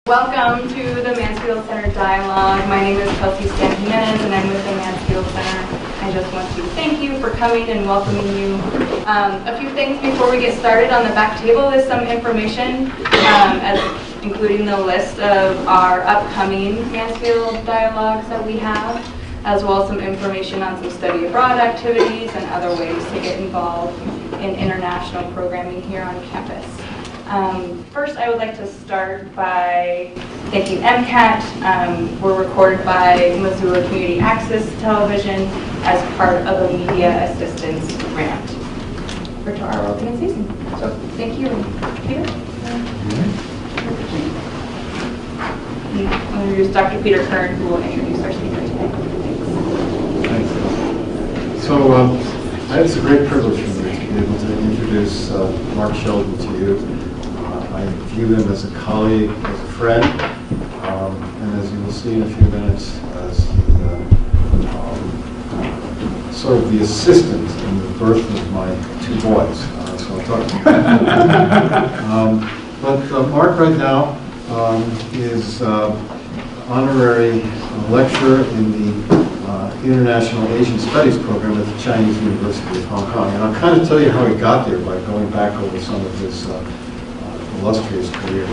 Welcome to the Mansfield Center Dialogue. My name is Kelsey Stan-Jimenez and I'm with the Mansfield Center. I just want to thank you for coming and welcoming you. A few things before we get started. On the back table is some information, including the list of our upcoming Mansfield Dialogues that we have, as well as some information on some study abroad activities and other ways to get involved in international programming here on campus. First, I would like to start by thanking MCAT. We're recorded by Missoula Community Access Television as part of a media assistance grant for our organization. So thank you. Peter? I'm going to introduce Dr. Peter Kern, who will introduce our speaker today. Thanks. So it's a great privilege for me to be able to introduce Mark Sheldon to you. I view him as a colleague, as a friend, and as you will see in a few minutes, as sort of the assistant in the birth of my two boys. So I'll talk to you. But Mark right now is honorary lecturer in the International Asian Studies program at the Chinese University of Hong Kong. And I'll kind of tell you how he got there by going back over some of his illustrious career.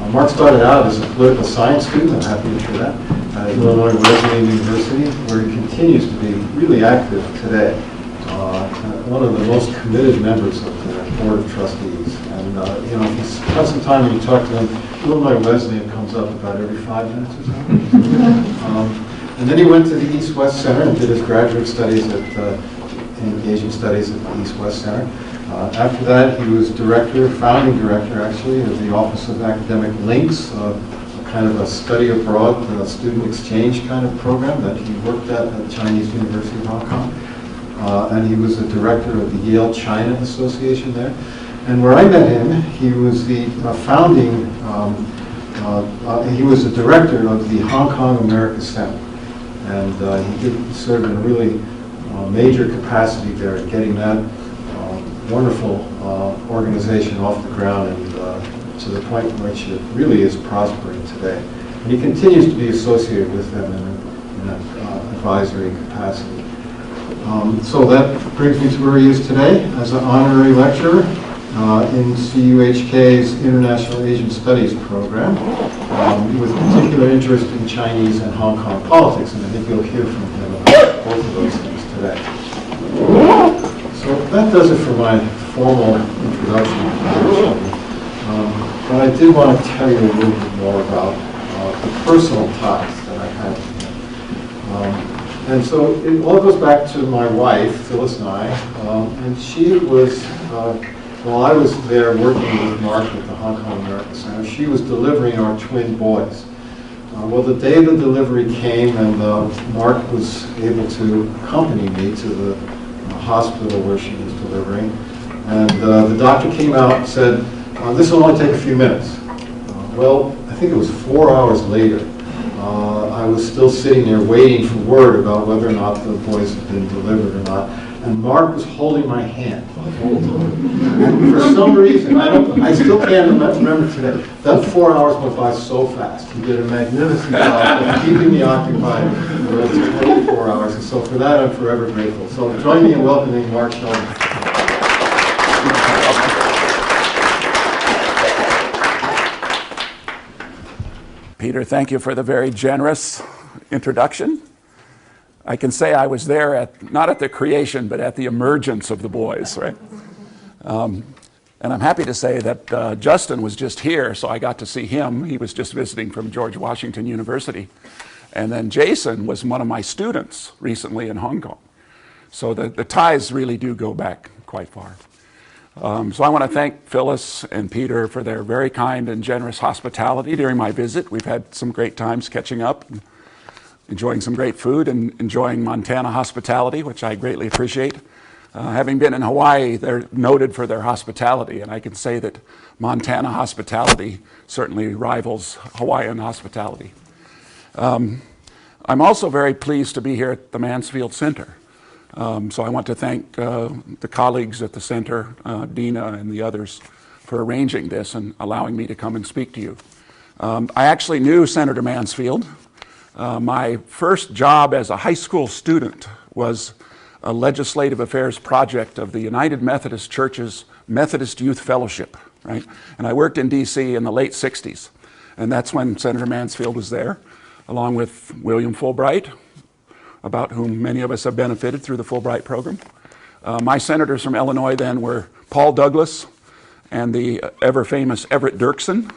Mark started out as a political science student, I'm happy to share that, at Illinois Wesleyan University, where he continues to be really active today. One of the most committed members of the Board of Trustees. And if you spend some time and you talk to him, Illinois Wesleyan comes up about every 5 minutes or so. And then he went to the East-West Center and did his graduate studies in Asian Studies at the East-West Center. After that, he was founding director actually, of the Office of Academic Links, a kind of a study abroad, student exchange kind of program that he worked at the Chinese University of Hong Kong. And he was a director of the Yale China Association there. And where I met him, he was the he was the director of the Hong Kong America Center. And he did serve in a really major capacity there at getting that wonderful organization off the ground and to the point in which it really is prospering today. And he continues to be associated with them in an advisory capacity. So that brings me to where he is today as an honorary lecturer in CUHK's International Asian Studies program, with particular interest in Chinese and Hong Kong politics, and I think you'll hear from him about both of those things today. So that does it for my formal introduction. But I did want to tell you a little bit more about the personal ties that I had with him. And so it all goes back to my wife, Phyllis and I, and she was, while I was there working with Mark at the Hong Kong America Center, she was delivering our twin boys. Well, the day the delivery came and Mark was able to accompany me to the hospital where she was delivering, and the doctor came out and said, this will only take a few minutes. Well, I think it was 4 hours later, I was still sitting there waiting for word about whether or not the boys had been delivered or not, and Mark was holding my hand the whole time. And for some reason, I still can't remember today, that 4 hours went by so fast. He did a magnificent job of keeping me occupied for those 24 hours, and so for that I'm forever grateful. So join me in welcoming Mark Sheldon. Peter, thank you for the very generous introduction. I can say I was there not at the creation, but at the emergence of the boys, right? And I'm happy to say that Justin was just here, so I got to see him. He was just visiting from George Washington University. And then Jason was one of my students recently in Hong Kong. So the ties really do go back quite far. So I want to thank Phyllis and Peter for their very kind and generous hospitality during my visit. We've had some great times catching up, enjoying some great food and enjoying Montana hospitality, which I greatly appreciate. Having been in Hawaii, they're noted for their hospitality, and I can say that Montana hospitality certainly rivals Hawaiian hospitality. I'm also very pleased to be here at the Mansfield Center. So I want to thank the colleagues at the center, Dina and the others, for arranging this and allowing me to come and speak to you. I actually knew Senator Mansfield. My first job as a high school student was a legislative affairs project of the United Methodist Church's Methodist Youth Fellowship, right? And I worked in D.C. in the late 60s. And that's when Senator Mansfield was there, along with William Fulbright, about whom many of us have benefited through the Fulbright program. My senators from Illinois then were Paul Douglas and the ever-famous Everett Dirksen,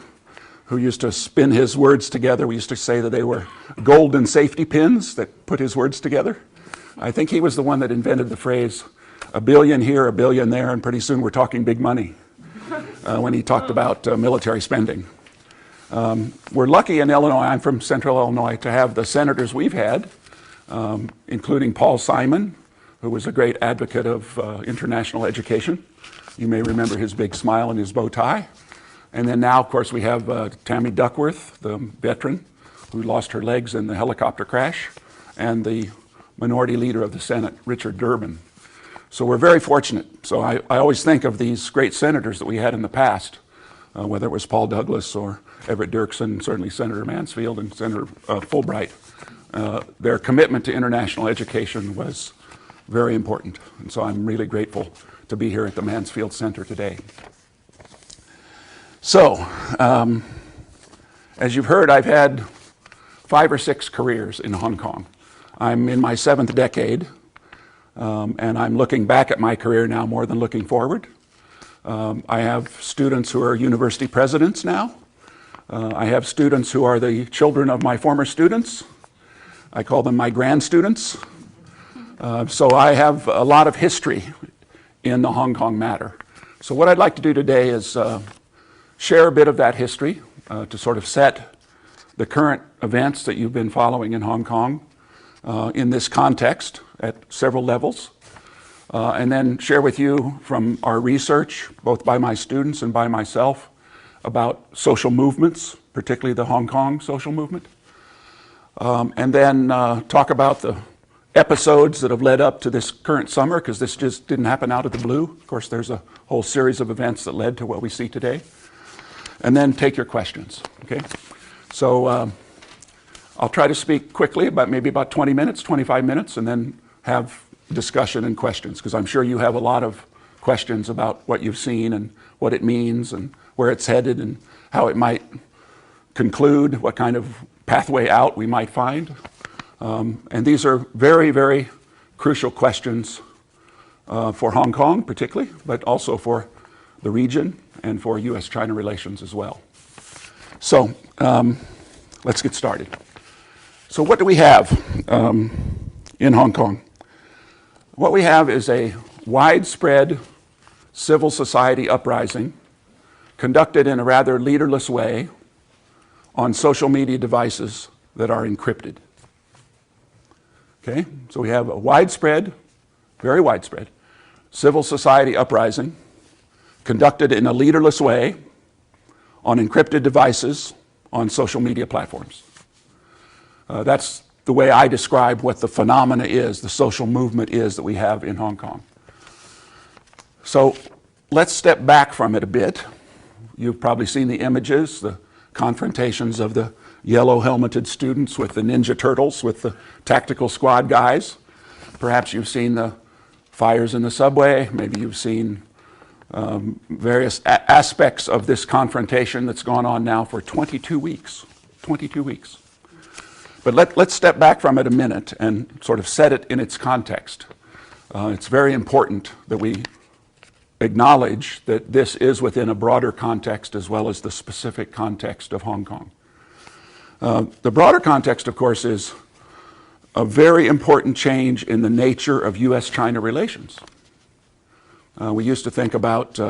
who used to spin his words together. We used to say that they were golden safety pins that put his words together. I think he was the one that invented the phrase, a billion here, a billion there, and pretty soon we're talking big money, when he talked about military spending. We're lucky in Illinois, I'm from Central Illinois, to have the senators we've had, including Paul Simon, who was a great advocate of international education. You may remember his big smile and his bow tie. And then now, of course, we have Tammy Duckworth, the veteran who lost her legs in the helicopter crash, and the minority leader of the Senate, Richard Durbin. So we're very fortunate. So I always think of these great senators that we had in the past, whether it was Paul Douglas or Everett Dirksen, certainly Senator Mansfield and Senator Fulbright. Their commitment to international education was very important. And so I'm really grateful to be here at the Mansfield Center today. So, as you've heard, I've had 5 or 6 careers in Hong Kong. I'm in my 7th decade, and I'm looking back at my career now more than looking forward. I have students who are university presidents now. I have students who are the children of my former students. I call them my grand students. So I have a lot of history in the Hong Kong matter. So what I'd like to do today is share a bit of that history to sort of set the current events that you've been following in Hong Kong in this context at several levels, and then share with you from our research, both by my students and by myself, about social movements, particularly the Hong Kong social movement, and then talk about the episodes that have led up to this current summer, because this just didn't happen out of the blue. Of course, there's a whole series of events that led to what we see today. And then take your questions, okay? So I'll try to speak quickly, maybe about 20 minutes, 25 minutes, and then have discussion and questions, because I'm sure you have a lot of questions about what you've seen and what it means and where it's headed and how it might conclude, what kind of pathway out we might find. And these are very, very crucial questions for Hong Kong particularly, but also for the region and for U.S.-China relations as well. So let's get started. So what do we have in Hong Kong? What we have is a widespread civil society uprising conducted in a rather leaderless way on social media devices that are encrypted. Okay, so we have a widespread, very widespread, civil society uprising conducted in a leaderless way on encrypted devices on social media platforms. That's the way I describe what the phenomena is, the social movement is that we have in Hong Kong. So let's step back from it a bit. You've probably seen the images, the confrontations of the yellow helmeted students with the Ninja Turtles, with the tactical squad guys. Perhaps you've seen the fires in the subway. Maybe you've seen various aspects of this confrontation that's gone on now for 22 weeks. 22 weeks. But let's step back from it a minute and sort of set it in its context. It's very important that we acknowledge that this is within a broader context as well as the specific context of Hong Kong. The broader context, of course, is a very important change in the nature of U.S.-China relations. We used to think about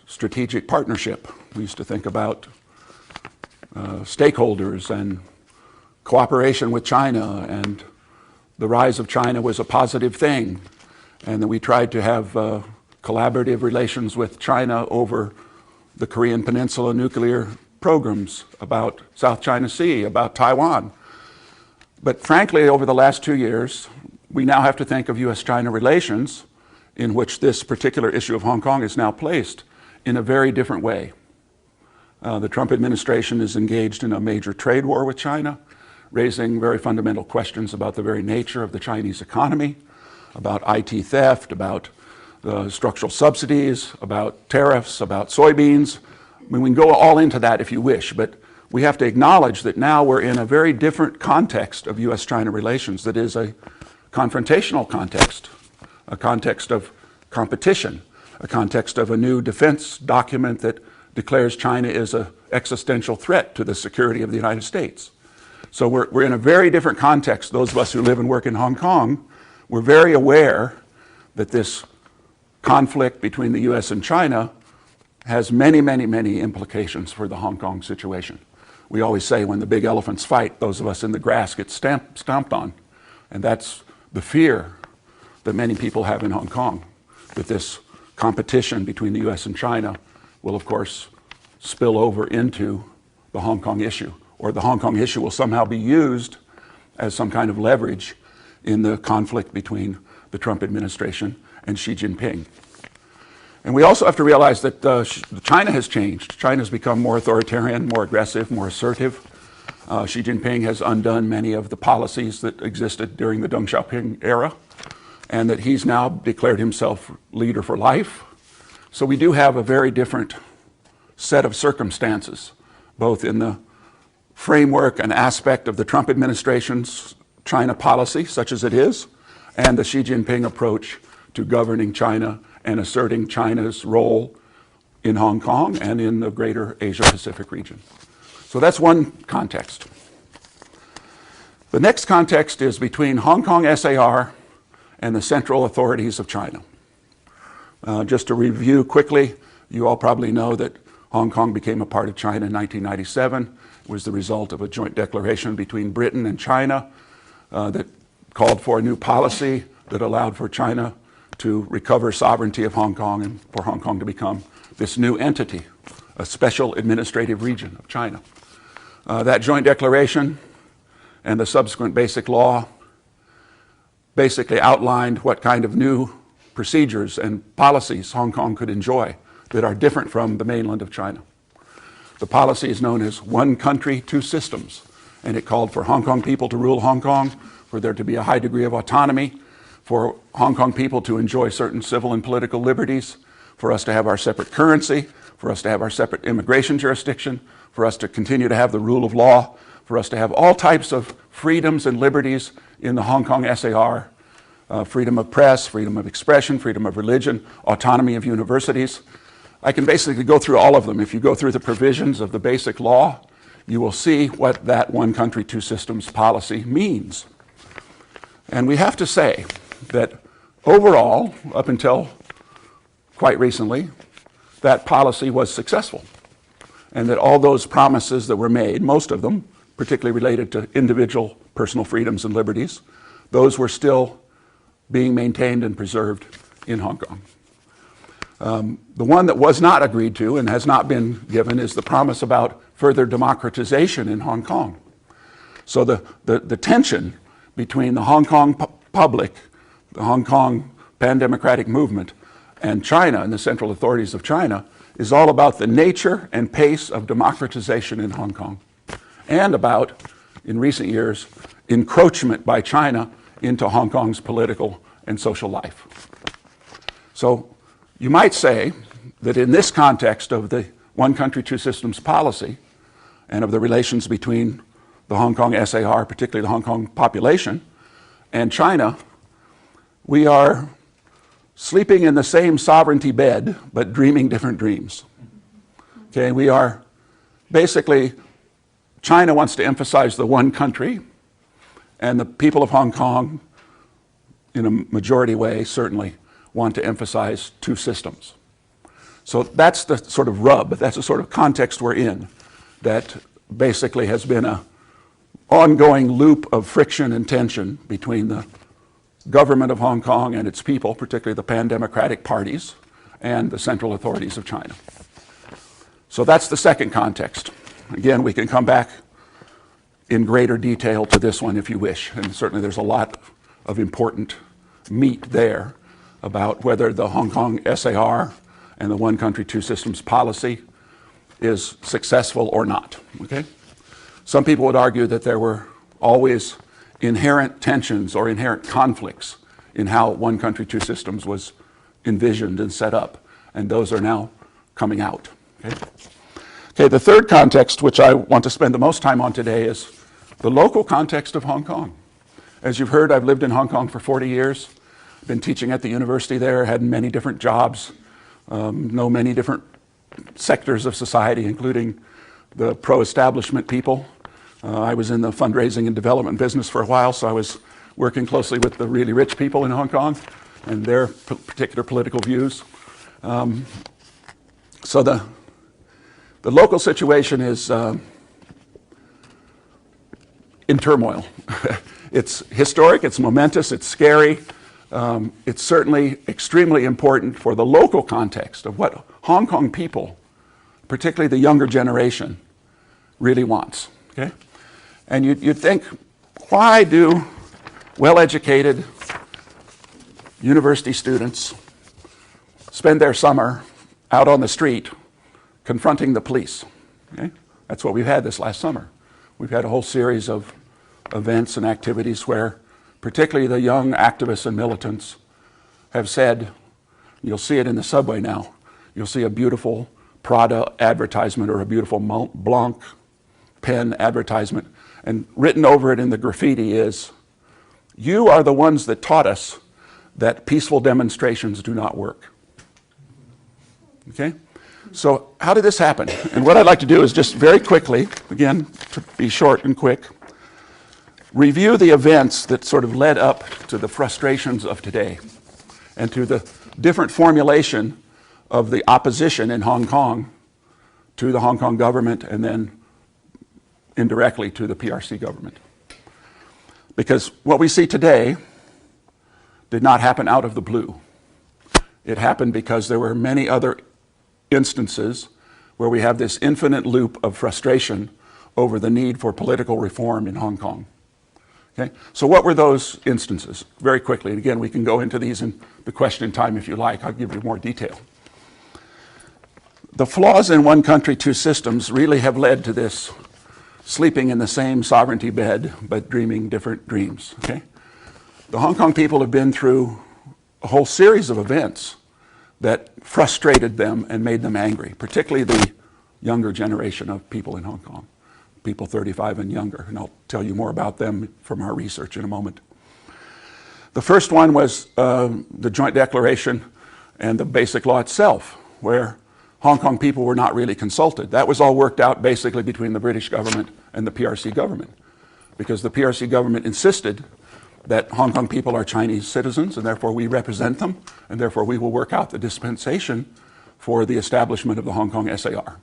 strategic partnership. We used to think about stakeholders and cooperation with China, and the rise of China was a positive thing, and that we tried to have collaborative relations with China over the Korean Peninsula nuclear programs, about South China Sea, about Taiwan. But frankly, over the last 2 years, we now have to think of U.S.-China relations, in which this particular issue of Hong Kong is now placed, in a very different way. The Trump administration is engaged in a major trade war with China, raising very fundamental questions about the very nature of the Chinese economy, about IT theft, about structural subsidies, about tariffs, about soybeans. I mean, we can go all into that if you wish, but we have to acknowledge that now we're in a very different context of U.S.-China relations that is a confrontational context, a context of competition, a context of a new defense document that declares China is an existential threat to the security of the United States. So we're in a very different context. Those of us who live and work in Hong Kong, we're very aware that this conflict between the U.S. and China has many, many, many implications for the Hong Kong situation. We always say when the big elephants fight, those of us in the grass get stomped on. And that's the fear that many people have in Hong Kong, that this competition between the U.S. and China will, of course, spill over into the Hong Kong issue, or the Hong Kong issue will somehow be used as some kind of leverage in the conflict between the Trump administration and Xi Jinping. And we also have to realize that China has changed. China has become more authoritarian, more aggressive, more assertive. Xi Jinping has undone many of the policies that existed during the Deng Xiaoping era, and that he's now declared himself leader for life. So we do have a very different set of circumstances, both in the framework and aspect of the Trump administration's China policy, such as it is, and the Xi Jinping approach to governing China and asserting China's role in Hong Kong and in the greater Asia-Pacific region. So that's one context. The next context is between Hong Kong SAR and the central authorities of China. Just to review quickly, you all probably know that Hong Kong became a part of China in 1997. It was the result of a joint declaration between Britain and China that called for a new policy that allowed for China to recover sovereignty of Hong Kong and for Hong Kong to become this new entity, a special administrative region of China. That joint declaration and the subsequent basic law basically outlined what kind of new procedures and policies Hong Kong could enjoy that are different from the mainland of China. The policy is known as one country, two systems, and it called for Hong Kong people to rule Hong Kong, for there to be a high degree of autonomy, for Hong Kong people to enjoy certain civil and political liberties, for us to have our separate currency, for us to have our separate immigration jurisdiction, for us to continue to have the rule of law, for us to have all types of freedoms and liberties in the Hong Kong SAR, freedom of press, freedom of expression, freedom of religion, autonomy of universities. I can basically go through all of them. If you go through the provisions of the basic law, you will see what that one country, two systems policy means. And we have to say that overall, up until quite recently, that policy was successful. And that all those promises that were made, most of them, particularly related to individual personal freedoms and liberties, those were still being maintained and preserved in Hong Kong. The one that was not agreed to and has not been given is the promise about further democratization in Hong Kong. So the tension between the Hong Kong public, the Hong Kong pan-democratic movement, and China and the central authorities of China is all about the nature and pace of democratization in Hong Kong, and about, in recent years, encroachment by China into Hong Kong's political and social life. So you might say that in this context of the one country, two systems policy and of the relations between the Hong Kong SAR, particularly the Hong Kong population, and China, we are sleeping in the same sovereignty bed, but dreaming different dreams. Okay, we are basically, China wants to emphasize the one country, and the people of Hong Kong, in a majority way, certainly want to emphasize two systems. So that's the sort of rub, that's the sort of context we're in, that basically has been an ongoing loop of friction and tension between the government of Hong Kong and its people, particularly the pan-democratic parties, and the central authorities of China. So that's the second context. Again, we can come back in greater detail to this one if you wish, and certainly there's a lot of important meat there about whether the Hong Kong SAR and the one country, two systems policy is successful or not. Okay? Some people would argue that there were always inherent tensions or inherent conflicts in how one country, two systems was envisioned and set up, and those are now coming out. Okay? Okay, the third context, which I want to spend the most time on today, is the local context of Hong Kong. As you've heard, I've lived in Hong Kong for 40 years, been teaching at the university there, had many different jobs, know many different sectors of society, including the pro-establishment people. I was in the fundraising and development business for a while, so I was working closely with the really rich people in Hong Kong and their particular political views. So the local situation is in turmoil. It's historic, it's momentous, it's scary. It's certainly extremely important for the local context of what Hong Kong people, particularly the younger generation, really wants. Okay? And you'd think, why do well-educated university students spend their summer out on the street confronting the police? Okay? That's what we've had this last summer. We've had a whole series of events and activities where particularly the young activists and militants have said, you'll see it in the subway now, you'll see a beautiful Prada advertisement or a beautiful Mont Blanc pen advertisement, and written over it in the graffiti is, you are the ones that taught us that peaceful demonstrations do not work. Okay? So how did this happen? And what I'd like to do is just very quickly, again, to be short and quick, review the events that sort of led up to the frustrations of today and to the different formulation of the opposition in Hong Kong to the Hong Kong government and then indirectly to the PRC government. Because what we see today did not happen out of the blue. It happened because there were many other instances where we have this infinite loop of frustration over the need for political reform in Hong Kong. Okay? So what were those instances? Very quickly, and again, we can go into these in the question time if you like. I'll give you more detail. The flaws in one country, two systems really have led to this sleeping in the same sovereignty bed, but dreaming different dreams. Okay? The Hong Kong people have been through a whole series of events that frustrated them and made them angry, particularly the younger generation of people in Hong Kong, people 35 and younger, and I'll tell you more about them from our research in a moment. The first one was the Joint Declaration and the Basic Law itself, where Hong Kong people were not really consulted. That was all worked out basically between the British government and the PRC government, because the PRC government insisted that Hong Kong people are Chinese citizens, and therefore we represent them, and therefore we will work out the dispensation for the establishment of the Hong Kong SAR.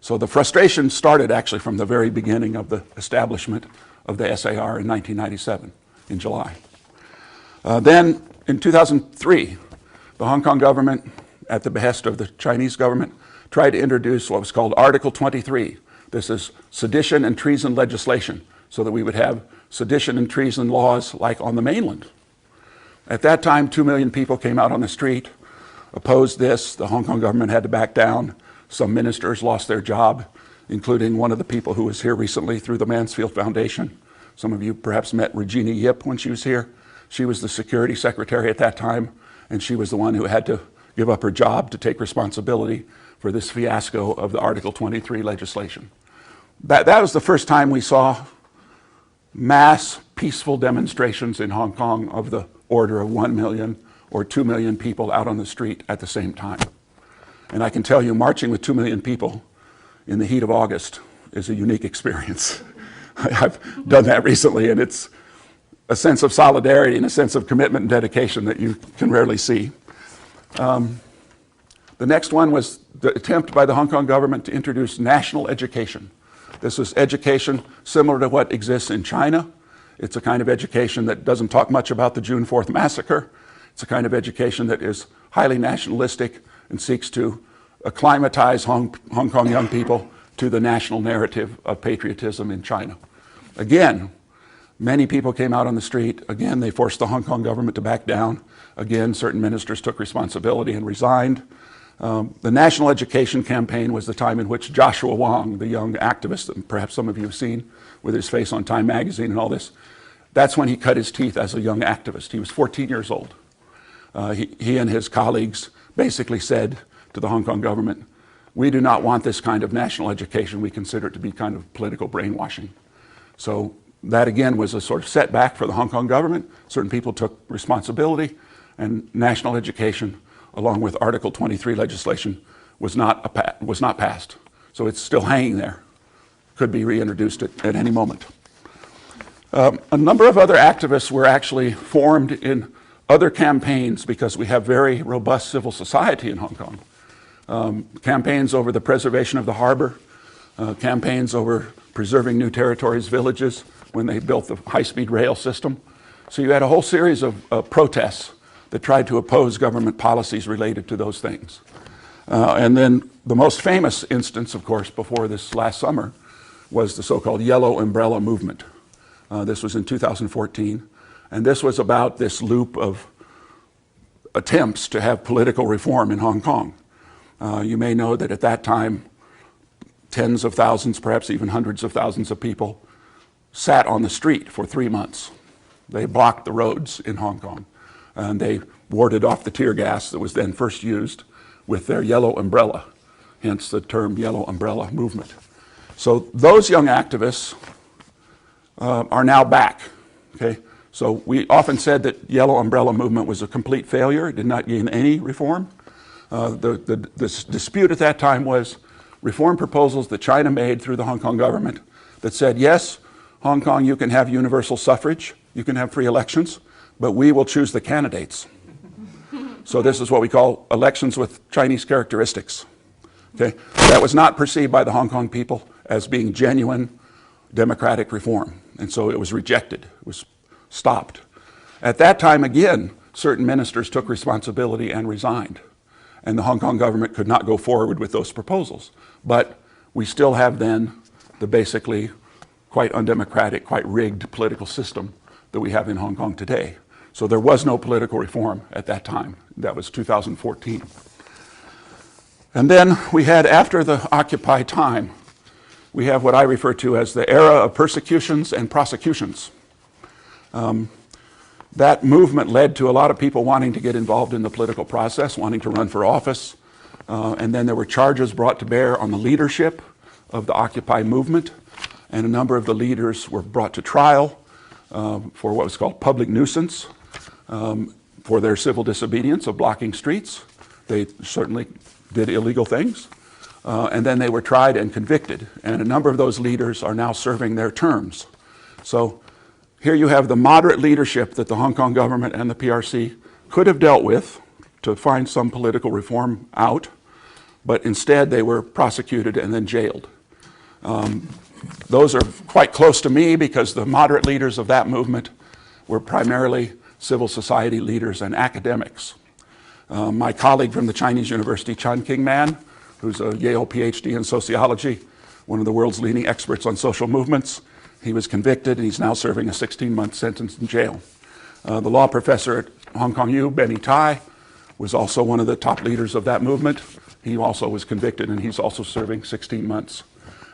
So the frustration started actually from the very beginning of the establishment of the SAR in 1997, in July. Then in 2003, the Hong Kong government, at the behest of the Chinese government, tried to introduce what was called Article 23. This is sedition and treason legislation, so that we would have sedition and treason laws like on the mainland. At that time, 2 million people came out on the street, opposed this. The Hong Kong government had to back down. Some ministers lost their job, including one of the people who was here recently through the Mansfield Foundation. Some of you perhaps met Regina Yip when she was here. She was the security secretary at that time, and she was the one who had to give up her job to take responsibility for this fiasco of the Article 23 legislation. That was the first time we saw mass peaceful demonstrations in Hong Kong of the order of 1 million or 2 million people out on the street at the same time. And I can tell you, marching with 2 million people in the heat of August is a unique experience. I've done that recently, and it's a sense of solidarity and a sense of commitment and dedication that you can rarely see. The next one was the attempt by the Hong Kong government to introduce national education. This was education similar to what exists in China. It's a kind of education that doesn't talk much about the June 4th massacre. It's a kind of education that is highly nationalistic and seeks to acclimatize Hong Kong young people to the national narrative of patriotism in China. Again, many people came out on the street. Again, they forced the Hong Kong government to back down. Again, certain ministers took responsibility and resigned. The National Education Campaign was the time in which Joshua Wong, the young activist that perhaps some of you have seen with his face on Time magazine and all this, that's when he cut his teeth as a young activist. He was 14 years old. He and his colleagues basically said to the Hong Kong government, we do not want this kind of national education. We consider it to be kind of political brainwashing. So that again was a sort of setback for the Hong Kong government. Certain people took responsibility, and national education, along with Article 23 legislation, was not passed. So it's still hanging there. Could be reintroduced at any moment. A number of other activists were actually formed in other campaigns because we have very robust civil society in Hong Kong. Campaigns over the preservation of the harbor, campaigns over preserving New Territories villages when they built the high-speed rail system. So you had a whole series of protests that tried to oppose government policies related to those things. And then the most famous instance, of course, before this last summer was the so-called Yellow Umbrella Movement. This was in 2014, and this was about this loop of attempts to have political reform in Hong Kong. You may know that at that time, tens of thousands, perhaps even hundreds of thousands of people sat on the street for 3 months. They blocked the roads in Hong Kong, and they warded off the tear gas that was then first used with their yellow umbrella, hence the term Yellow Umbrella Movement. So those young activists are now back. Okay? So we often said that Yellow Umbrella Movement was a complete failure. It did not gain any reform. The dispute at that time was reform proposals that China made through the Hong Kong government that said, yes, Hong Kong, you can have universal suffrage, you can have free elections, but we will choose the candidates. So this is what we call elections with Chinese characteristics. Okay? That was not perceived by the Hong Kong people as being genuine democratic reform, and so it was rejected, it was stopped. At that time, again, certain ministers took responsibility and resigned, and the Hong Kong government could not go forward with those proposals. But we still have then the basically quite undemocratic, quite rigged political system that we have in Hong Kong today. So there was no political reform at that time. That was 2014. And then we had, after the Occupy time, we have what I refer to as the era of persecutions and prosecutions. That movement led to a lot of people wanting to get involved in the political process, wanting to run for office. And then there were charges brought to bear on the leadership of the Occupy movement. And a number of the leaders were brought to trial for what was called public nuisance, for their civil disobedience of blocking streets. They certainly did illegal things. And then they were tried and convicted. And a number of those leaders are now serving their terms. So here you have the moderate leadership that the Hong Kong government and the PRC could have dealt with to find some political reform out, but instead they were prosecuted and then jailed. Those are quite close to me because the moderate leaders of that movement were primarily civil society leaders and academics. My colleague from the Chinese University, Chan King-man, who's a Yale PhD in sociology, one of the world's leading experts on social movements, he was convicted and he's now serving a 16-month sentence in jail. The law professor at Hong Kong U, Benny Tai, was also one of the top leaders of that movement. He also was convicted and he's also serving 16 months.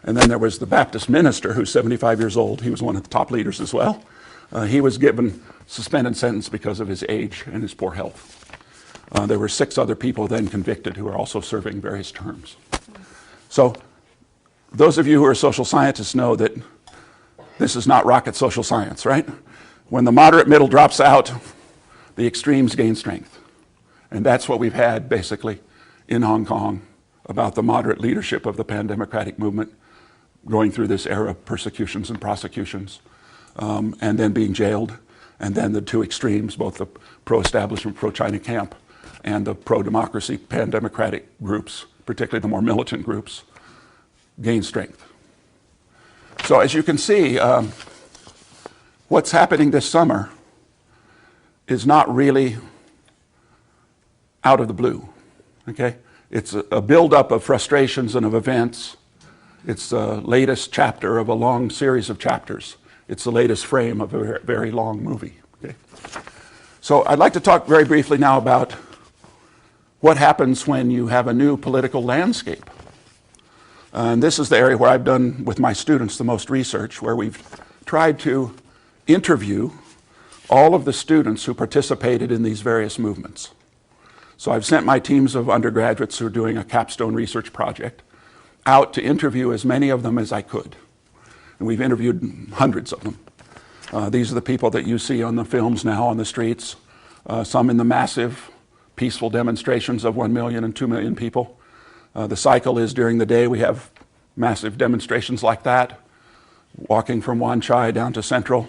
And then there was the Baptist minister who's 75 years old. He was one of the top leaders as well. He was given suspended sentence because of his age and his poor health. There were 6 other people then convicted who are also serving various terms. So those of you who are social scientists know that this is not rocket social science, right? When the moderate middle drops out, the extremes gain strength. And that's what we've had basically in Hong Kong about the moderate leadership of the pan-democratic movement going through this era of persecutions and prosecutions, and then being jailed, and then the 2 extremes, both the pro-establishment, pro-China camp, and the pro-democracy pan-democratic groups, particularly the more militant groups, gain strength. So as you can see, what's happening this summer is not really out of the blue, okay? It's a buildup of frustrations and of events. It's the latest chapter of a long series of chapters. It's the latest frame of a very long movie, okay? So I'd like to talk very briefly now about what happens when you have a new political landscape? And this is the area where I've done with my students the most research, where we've tried to interview all of the students who participated in these various movements. So I've sent my teams of undergraduates who are doing a capstone research project out to interview as many of them as I could. And we've interviewed hundreds of them. These are the people that you see on the films now on the streets, some in the massive peaceful demonstrations of 1 million and 2 million people. The cycle is during the day we have massive demonstrations like that, walking from Wan Chai down to Central,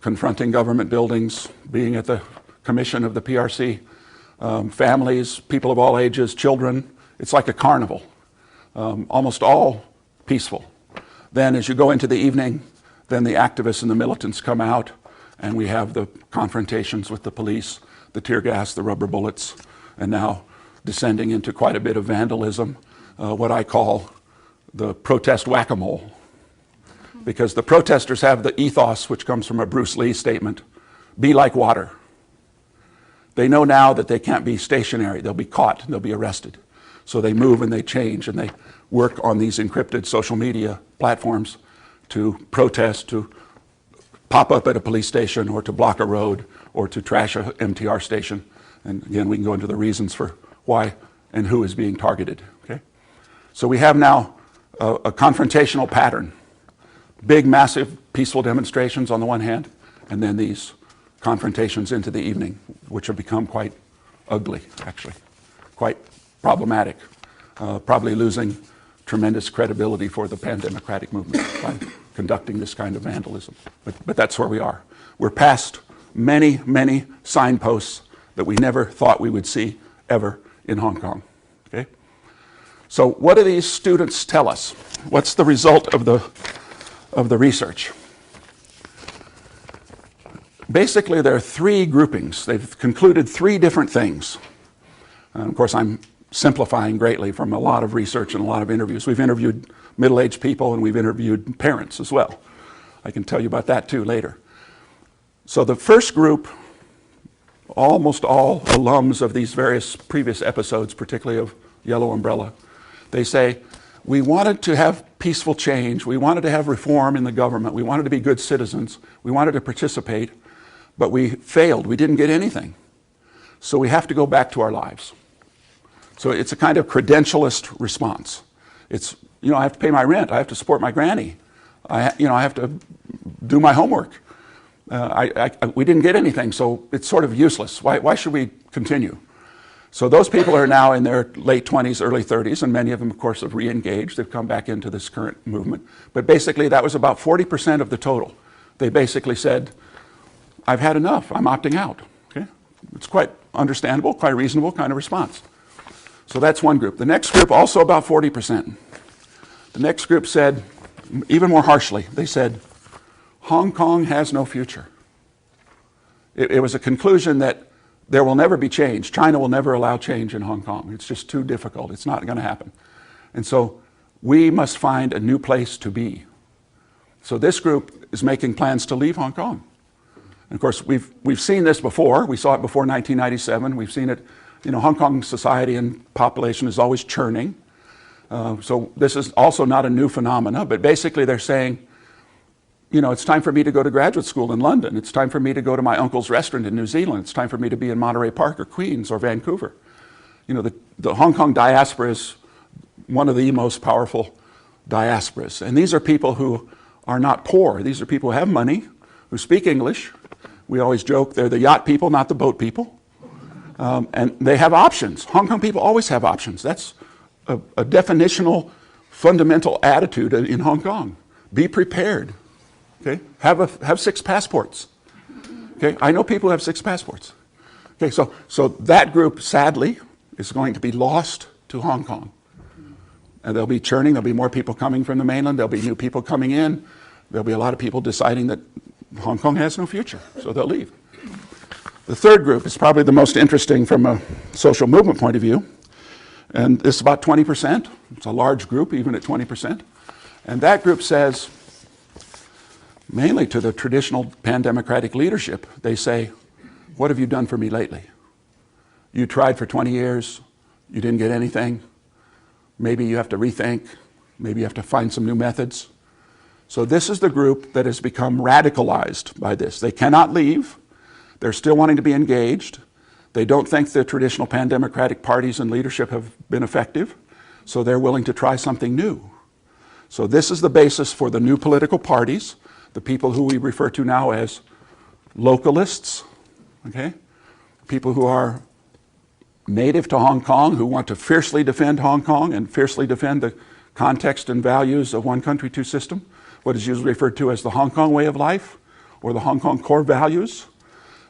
confronting government buildings, being at the commission of the PRC, families, people of all ages, children. It's like a carnival, almost all peaceful. Then as you go into the evening, then the activists and the militants come out, and we have the confrontations with the police, the tear gas, the rubber bullets, and now descending into quite a bit of vandalism, what I call the protest whack-a-mole. Because the protesters have the ethos, which comes from a Bruce Lee statement, be like water. They know now that they can't be stationary. They'll be caught, they'll be arrested. So they move and they change, and they work on these encrypted social media platforms to protest, to pop up at a police station, or to block a road, or to trash a MTR station. And again, we can go into the reasons for why and who is being targeted. Okay? So we have now a confrontational pattern. Big, massive, peaceful demonstrations on the one hand, and then these confrontations into the evening, which have become quite ugly, actually, quite problematic, probably losing tremendous credibility for the pan-democratic movement by conducting this kind of vandalism. But that's where we are. We're past many, many signposts that we never thought we would see ever in Hong Kong. Okay? So what do these students tell us? What's the result of the research? Basically, there are three groupings. They've concluded three different things. And of course, I'm simplifying greatly from a lot of research and a lot of interviews. We've interviewed middle-aged people, and we've interviewed parents as well. I can tell you about that too later. So the first group, almost all alums of these various previous episodes, particularly of Yellow Umbrella, they say, we wanted to have peaceful change, we wanted to have reform in the government, we wanted to be good citizens, we wanted to participate, but we failed, we didn't get anything. So we have to go back to our lives. So it's a kind of credentialist response. It's, I have to pay my rent, I have to support my granny, I have to do my homework. We didn't get anything, so it's sort of useless. Why should we continue? So those people are now in their late 20s, early 30s, and many of them, of course, have re-engaged. They've come back into this current movement. But basically, that was about 40% of the total. They basically said, I've had enough. I'm opting out. Okay? It's quite understandable, quite reasonable kind of response. So that's one group. The next group, also about 40%. The next group said, even more harshly, they said, Hong Kong has no future. It was a conclusion that there will never be change. China will never allow change in Hong Kong. It's just too difficult. It's not going to happen. And so we must find a new place to be. So this group is making plans to leave Hong Kong. And of course, we've seen this before. We saw it before 1997. We've seen it, Hong Kong society and population is always churning. So this is also not a new phenomena, but basically they're saying, it's time for me to go to graduate school in London. It's time for me to go to my uncle's restaurant in New Zealand. It's time for me to be in Monterey Park or Queens or Vancouver. The Hong Kong diaspora is one of the most powerful diasporas. And these are people who are not poor. These are people who have money, who speak English. We always joke they're the yacht people, not the boat people. And they have options. Hong Kong people always have options. That's a definitional, fundamental attitude in Hong Kong. Be prepared. Okay, have 6 passports. Okay, I know people who have 6 passports. Okay, so that group, sadly, is going to be lost to Hong Kong. And they'll be churning, there'll be more people coming from the mainland, there'll be new people coming in, there'll be a lot of people deciding that Hong Kong has no future, so they'll leave. The third group is probably the most interesting from a social movement point of view, and it's about 20%. It's a large group, even at 20%. And that group says, mainly to the traditional pan-democratic leadership, they say, what have you done for me lately? You tried for 20 years, you didn't get anything. Maybe you have to rethink, maybe you have to find some new methods. So this is the group that has become radicalized by this. They cannot leave. They're still wanting to be engaged. They don't think the traditional pan-democratic parties and leadership have been effective, so they're willing to try something new. So this is the basis for the new political parties, the people who we refer to now as localists, okay? People who are native to Hong Kong, who want to fiercely defend Hong Kong and fiercely defend the context and values of one country, two system, what is usually referred to as the Hong Kong way of life or the Hong Kong core values.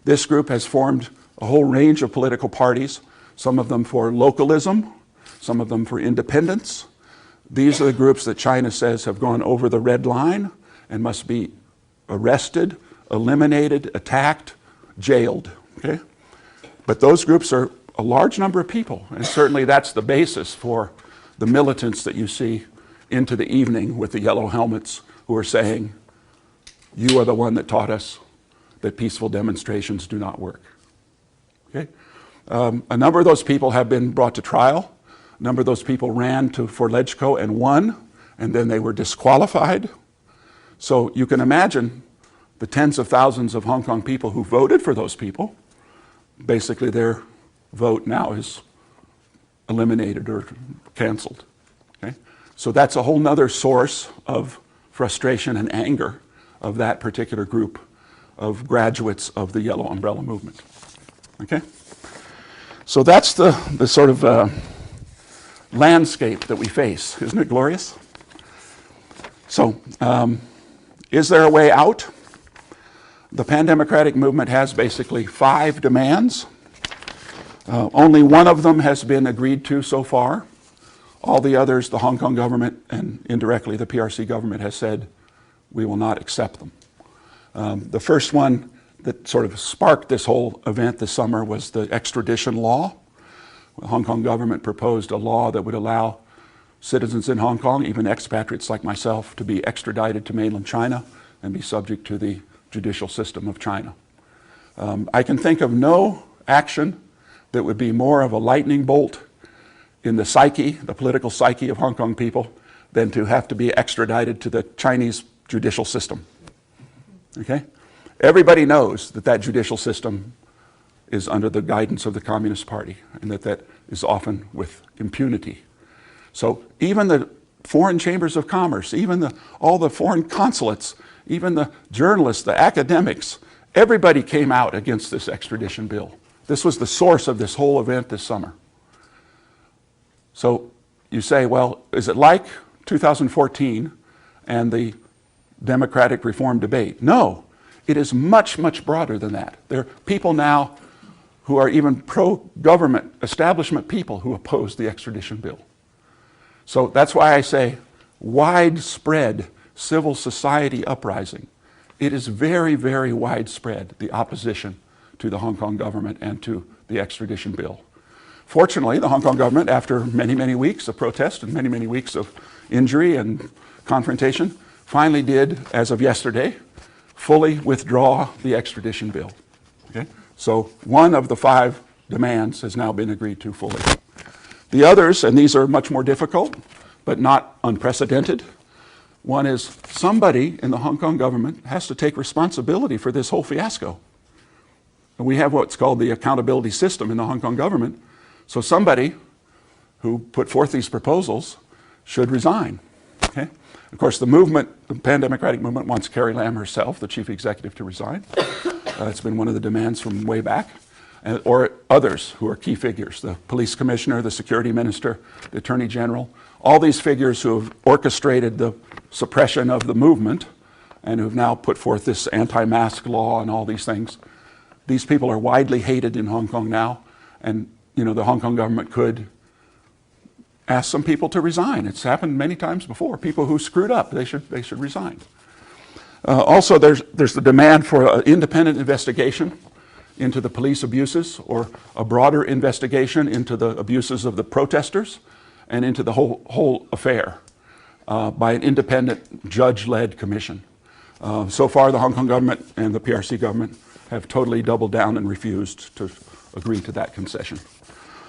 This group has formed a whole range of political parties, some of them for localism, some of them for independence. These are the groups that China says have gone over the red line and must be arrested, eliminated, attacked, jailed. Okay? But those groups are a large number of people, and certainly that's the basis for the militants that you see into the evening with the yellow helmets who are saying, you are the one that taught us that peaceful demonstrations do not work. Okay? A number of those people have been brought to trial. A number of those people ran for Legco and won, and then they were disqualified. So you can imagine the tens of thousands of Hong Kong people who voted for those people. Basically, their vote now is eliminated or canceled. Okay? So that's a whole nother source of frustration and anger of that particular group of graduates of the Yellow Umbrella movement. Okay? So that's the sort of landscape that we face. Isn't it glorious? So, is there a way out? The pan-democratic movement has basically 5 demands. Only one of them has been agreed to so far. All the others, the Hong Kong government and indirectly the PRC government has said, we will not accept them. The first one that sort of sparked this whole event this summer was the extradition law. The Hong Kong government proposed a law that would allow citizens in Hong Kong, even expatriates like myself, to be extradited to mainland China and be subject to the judicial system of China. I can think of no action that would be more of a lightning bolt in the psyche, the political psyche of Hong Kong people, than to have to be extradited to the Chinese judicial system. Okay? Everybody knows that that judicial system is under the guidance of the Communist Party, and that is often with impunity. So even the foreign chambers of commerce, even all the foreign consulates, even the journalists, the academics, everybody came out against this extradition bill. This was the source of this whole event this summer. So you say, well, is it like 2014 and the democratic reform debate? No, it is much, much broader than that. There are people now who are even pro-government establishment people who oppose the extradition bill. So that's why I say widespread civil society uprising. It is very, very widespread, the opposition to the Hong Kong government and to the extradition bill. Fortunately, the Hong Kong government, after many, many weeks of protest and many, many weeks of injury and confrontation, finally did, as of yesterday, fully withdraw the extradition bill. Okay? So one of the 5 demands has now been agreed to fully. The others, and these are much more difficult, but not unprecedented. One is somebody in the Hong Kong government has to take responsibility for this whole fiasco. And we have what's called the accountability system in the Hong Kong government. So somebody who put forth these proposals should resign. Okay? Of course, the movement, the pan-democratic movement, wants Carrie Lam herself, the chief executive, to resign. It's been one of the demands from way back. Or others who are key figures, the police commissioner, the security minister, the attorney general, all these figures who have orchestrated the suppression of the movement and who have now put forth this anti-mask law and all these things. These people are widely hated in Hong Kong now, and the Hong Kong government could ask some people to resign. It's happened many times before. People who screwed up, they should resign. Also, there's the demand for an independent investigation into the police abuses, or a broader investigation into the abuses of the protesters and into the whole affair by an independent judge-led commission. So far, the Hong Kong government and the PRC government have totally doubled down and refused to agree to that concession.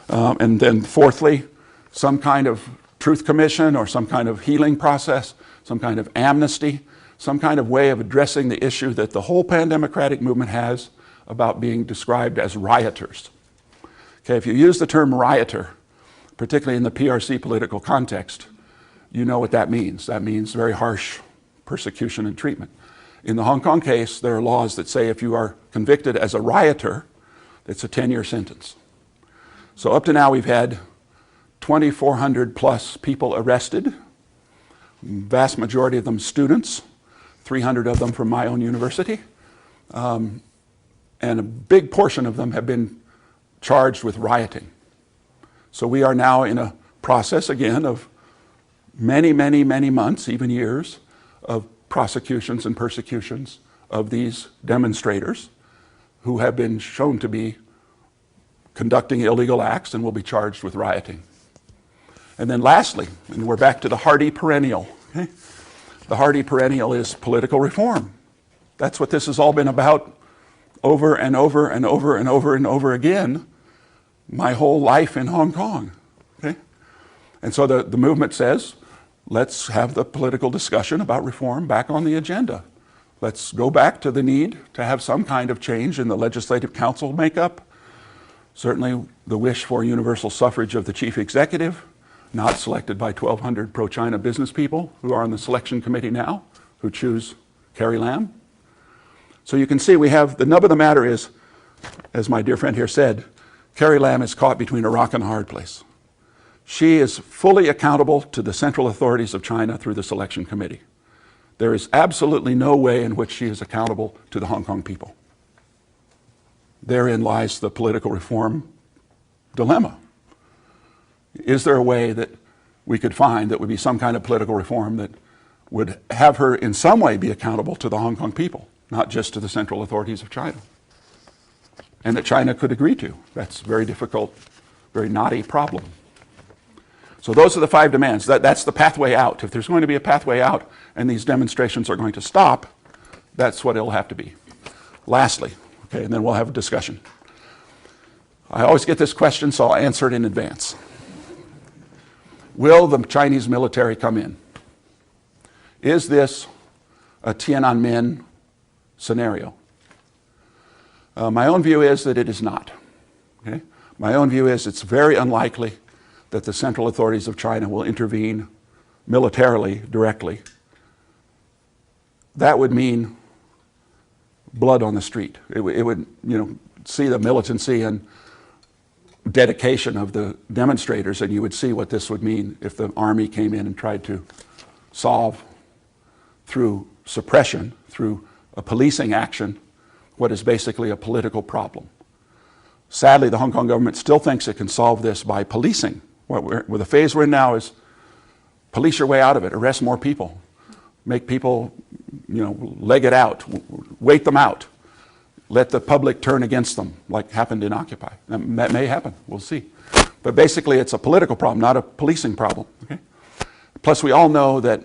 And then fourthly, some kind of truth commission or some kind of healing process, some kind of amnesty, some kind of way of addressing the issue that the whole pan-democratic movement has about being described as rioters. Okay, if you use the term rioter, particularly in the PRC political context, you know what that means. That means very harsh persecution and treatment. In the Hong Kong case, there are laws that say if you are convicted as a rioter, it's a 10-year sentence. So up to now, we've had 2,400 plus people arrested, vast majority of them students, 300 of them from my own university, and a big portion of them have been charged with rioting. So we are now in a process, again, of many, many, many months, even years, of prosecutions and persecutions of these demonstrators who have been shown to be conducting illegal acts and will be charged with rioting. And then lastly, and we're back to the hardy perennial. Okay? The hardy perennial is political reform. That's what this has all been about over and over and over and over and over again my whole life in Hong Kong. Okay? And so the movement says, let's have the political discussion about reform back on the agenda. Let's go back to the need to have some kind of change in the legislative council makeup. Certainly the wish for universal suffrage of the chief executive, not selected by 1,200 pro-China business people who are on the selection committee now, who choose Carrie Lam. So you can see we have, the nub of the matter is, as my dear friend here said, Carrie Lam is caught between a rock and a hard place. She is fully accountable to the central authorities of China through the selection committee. There is absolutely no way in which she is accountable to the Hong Kong people. Therein lies the political reform dilemma. Is there a way that we could find that would be some kind of political reform that would have her in some way be accountable to the Hong Kong people, not just to the central authorities of China? And that China could agree to. That's a very difficult, very knotty problem. So those are the 5 demands. That's the pathway out. If there's going to be a pathway out and these demonstrations are going to stop, that's what it'll have to be. Lastly, okay, and then we'll have a discussion. I always get this question, so I'll answer it in advance. Will the Chinese military come in? Is this a Tiananmen scenario? My own view is that it is not. Okay? My own view is it's very unlikely that the central authorities of China will intervene militarily directly. That would mean blood on the street. It would, see the militancy and dedication of the demonstrators, and you would see what this would mean if the army came in and tried to solve through suppression, through a policing action, what is basically a political problem. Sadly, the Hong Kong government still thinks it can solve this by policing. Where the phase we're in now is police your way out of it, arrest more people, make people, leg it out, wait them out, let the public turn against them, like happened in Occupy. That may happen, we'll see. But basically it's a political problem, not a policing problem. Okay? Plus we all know that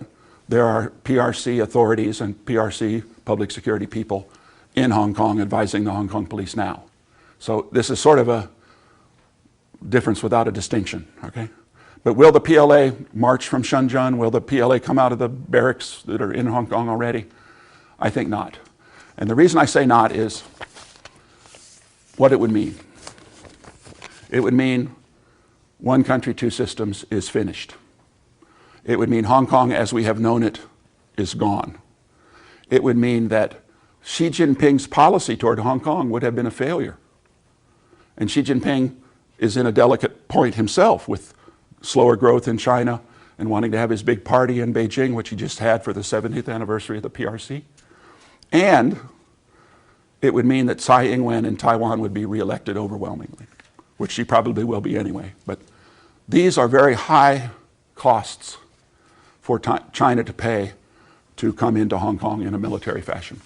there are PRC authorities and PRC public security people in Hong Kong advising the Hong Kong police now. So this is sort of a difference without a distinction, okay? But will the PLA march from Shenzhen? Will the PLA come out of the barracks that are in Hong Kong already? I think not. And the reason I say not is what it would mean. It would mean one country, 2 systems is finished. It would mean Hong Kong as we have known it is gone. It would mean that Xi Jinping's policy toward Hong Kong would have been a failure. And Xi Jinping is in a delicate point himself with slower growth in China and wanting to have his big party in Beijing, which he just had for the 70th anniversary of the PRC. And it would mean that Tsai Ing-wen in Taiwan would be reelected overwhelmingly, which she probably will be anyway. But these are very high costs for China to pay to come into Hong Kong in a military fashion.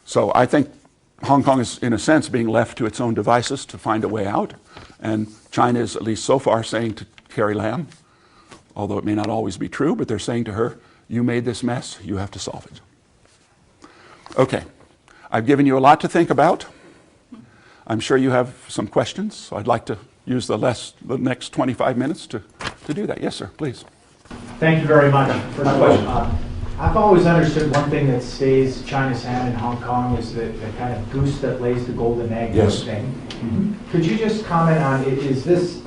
So I think Hong Kong is, in a sense, being left to its own devices to find a way out. And China is, at least so far, saying to Carrie Lam, although it may not always be true, but they're saying to her, you made this mess, you have to solve it. Okay, I've given you a lot to think about. I'm sure you have some questions, so I'd like to use the next 25 minutes to do that. Yes, sir, please. Thank you very much. First question. I've always understood one thing that stays China's hand in Hong Kong is the kind of goose that lays the golden egg thing. Mm-hmm. Could you just comment on, is this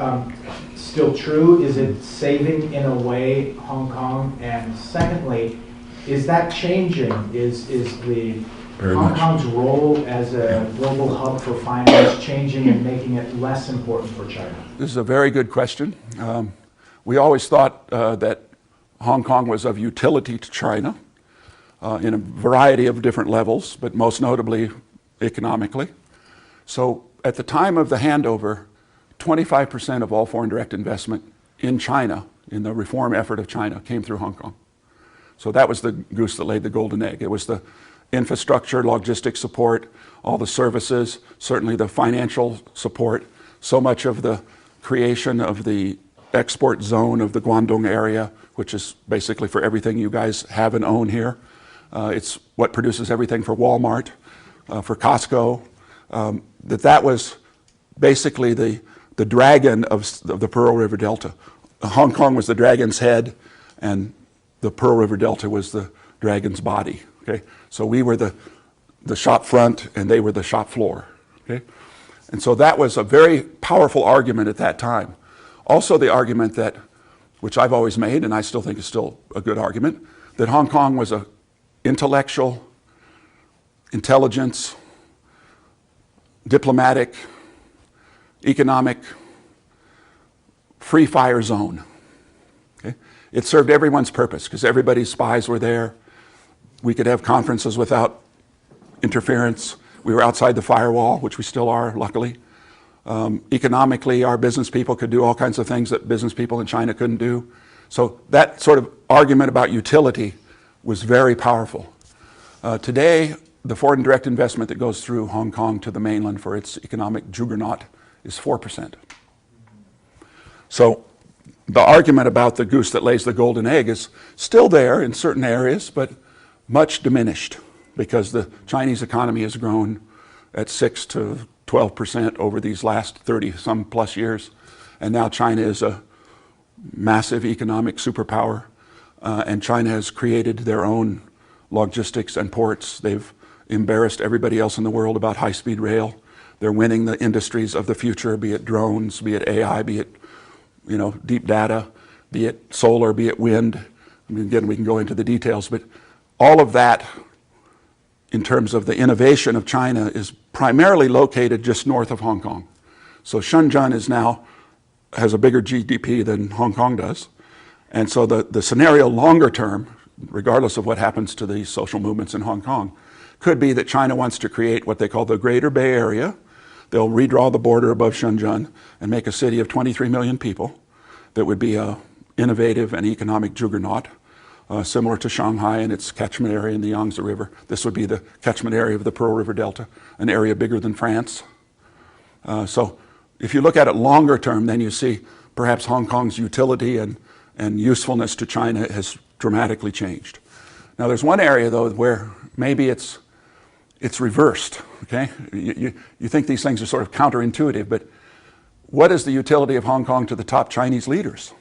still true? Is it saving, in a way, Hong Kong? And secondly, is that changing? Is the Hong Kong's role as a global hub for finance changing and making it less important for China? This is a very good question. We always thought that Hong Kong was of utility to China in a variety of different levels, but most notably economically. So at the time of the handover, 25% of all foreign direct investment in China, in the reform effort of China, came through Hong Kong. So that was the goose that laid the golden egg. It was the infrastructure, logistics support, all the services, certainly the financial support, so much of the creation of the export zone of the Guangdong area, which is basically for everything you guys have and own here. It's what produces everything for Walmart, for Costco. That was basically the dragon of the Pearl River Delta. Hong Kong was the dragon's head, and the Pearl River Delta was the dragon's body. Okay, so we were the shop front, and they were the shop floor. Okay, and so that was a very powerful argument at that time. Also, the argument that, which I've always made, and I still think is still a good argument, that Hong Kong was a intellectual, intelligence, diplomatic, economic, free fire zone. Okay? It served everyone's purpose because everybody's spies were there. We could have conferences without interference. We were outside the firewall, which we still are, luckily. Economically, our business people could do all kinds of things that business people in China couldn't do. So that sort of argument about utility was very powerful. Today, the foreign direct investment that goes through Hong Kong to the mainland for its economic juggernaut is 4%. So the argument about the goose that lays the golden egg is still there in certain areas, but much diminished because the Chinese economy has grown at 6 to 12% over these last 30-some plus years. And now China is a massive economic superpower. And China has created their own logistics and ports. They've embarrassed everybody else in the world about high-speed rail. They're winning the industries of the future, be it drones, be it AI, be it deep data, be it solar, be it wind. I mean, again, we can go into the details, but all of that in terms of the innovation of China is primarily located just north of Hong Kong. So Shenzhen has a bigger GDP than Hong Kong does. And so the scenario longer term, regardless of what happens to these social movements in Hong Kong, could be that China wants to create what they call the Greater Bay Area. They'll redraw the border above Shenzhen and make a city of 23 million people that would be an innovative and economic juggernaut. Similar to Shanghai and its catchment area in the Yangtze River. This would be the catchment area of the Pearl River Delta, an area bigger than France. So if you look at it longer term, then you see perhaps Hong Kong's utility and usefulness to China has dramatically changed. Now there's one area though where maybe it's reversed, okay? You think these things are sort of counterintuitive, but what is the utility of Hong Kong to the top Chinese leaders?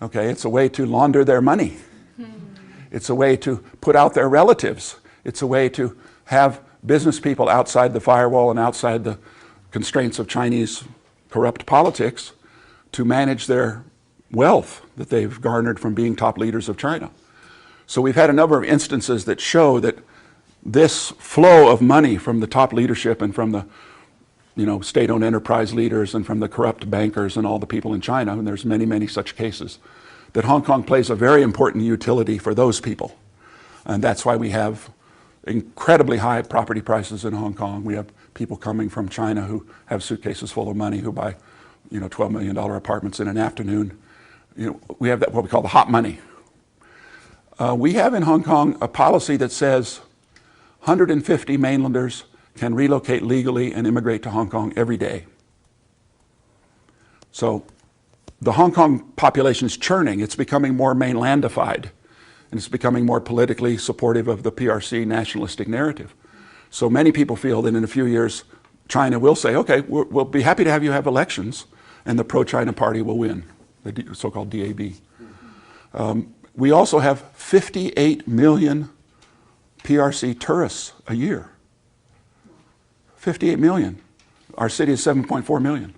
Okay, it's a way to launder their money. It's a way to put out their relatives. It's a way to have business people outside the firewall and outside the constraints of Chinese corrupt politics to manage their wealth that they've garnered from being top leaders of China. So we've had a number of instances that show that this flow of money from the top leadership and from the state-owned enterprise leaders and from the corrupt bankers and all the people in China, and there's many, many such cases, that Hong Kong plays a very important utility for those people. And that's why we have incredibly high property prices in Hong Kong. We have people coming from China who have suitcases full of money who buy, $12 million apartments in an afternoon. We have what we call the hot money. We have in Hong Kong a policy that says 150 mainlanders can relocate legally and immigrate to Hong Kong every day. So the Hong Kong population is churning. It's becoming more mainlandified, and it's becoming more politically supportive of the PRC nationalistic narrative. So many people feel that in a few years, China will say, okay, we'll be happy to have you have elections, and the pro-China party will win, the so-called DAB. We also have 58 million PRC tourists a year. 58 million. Our city is 7.4 million.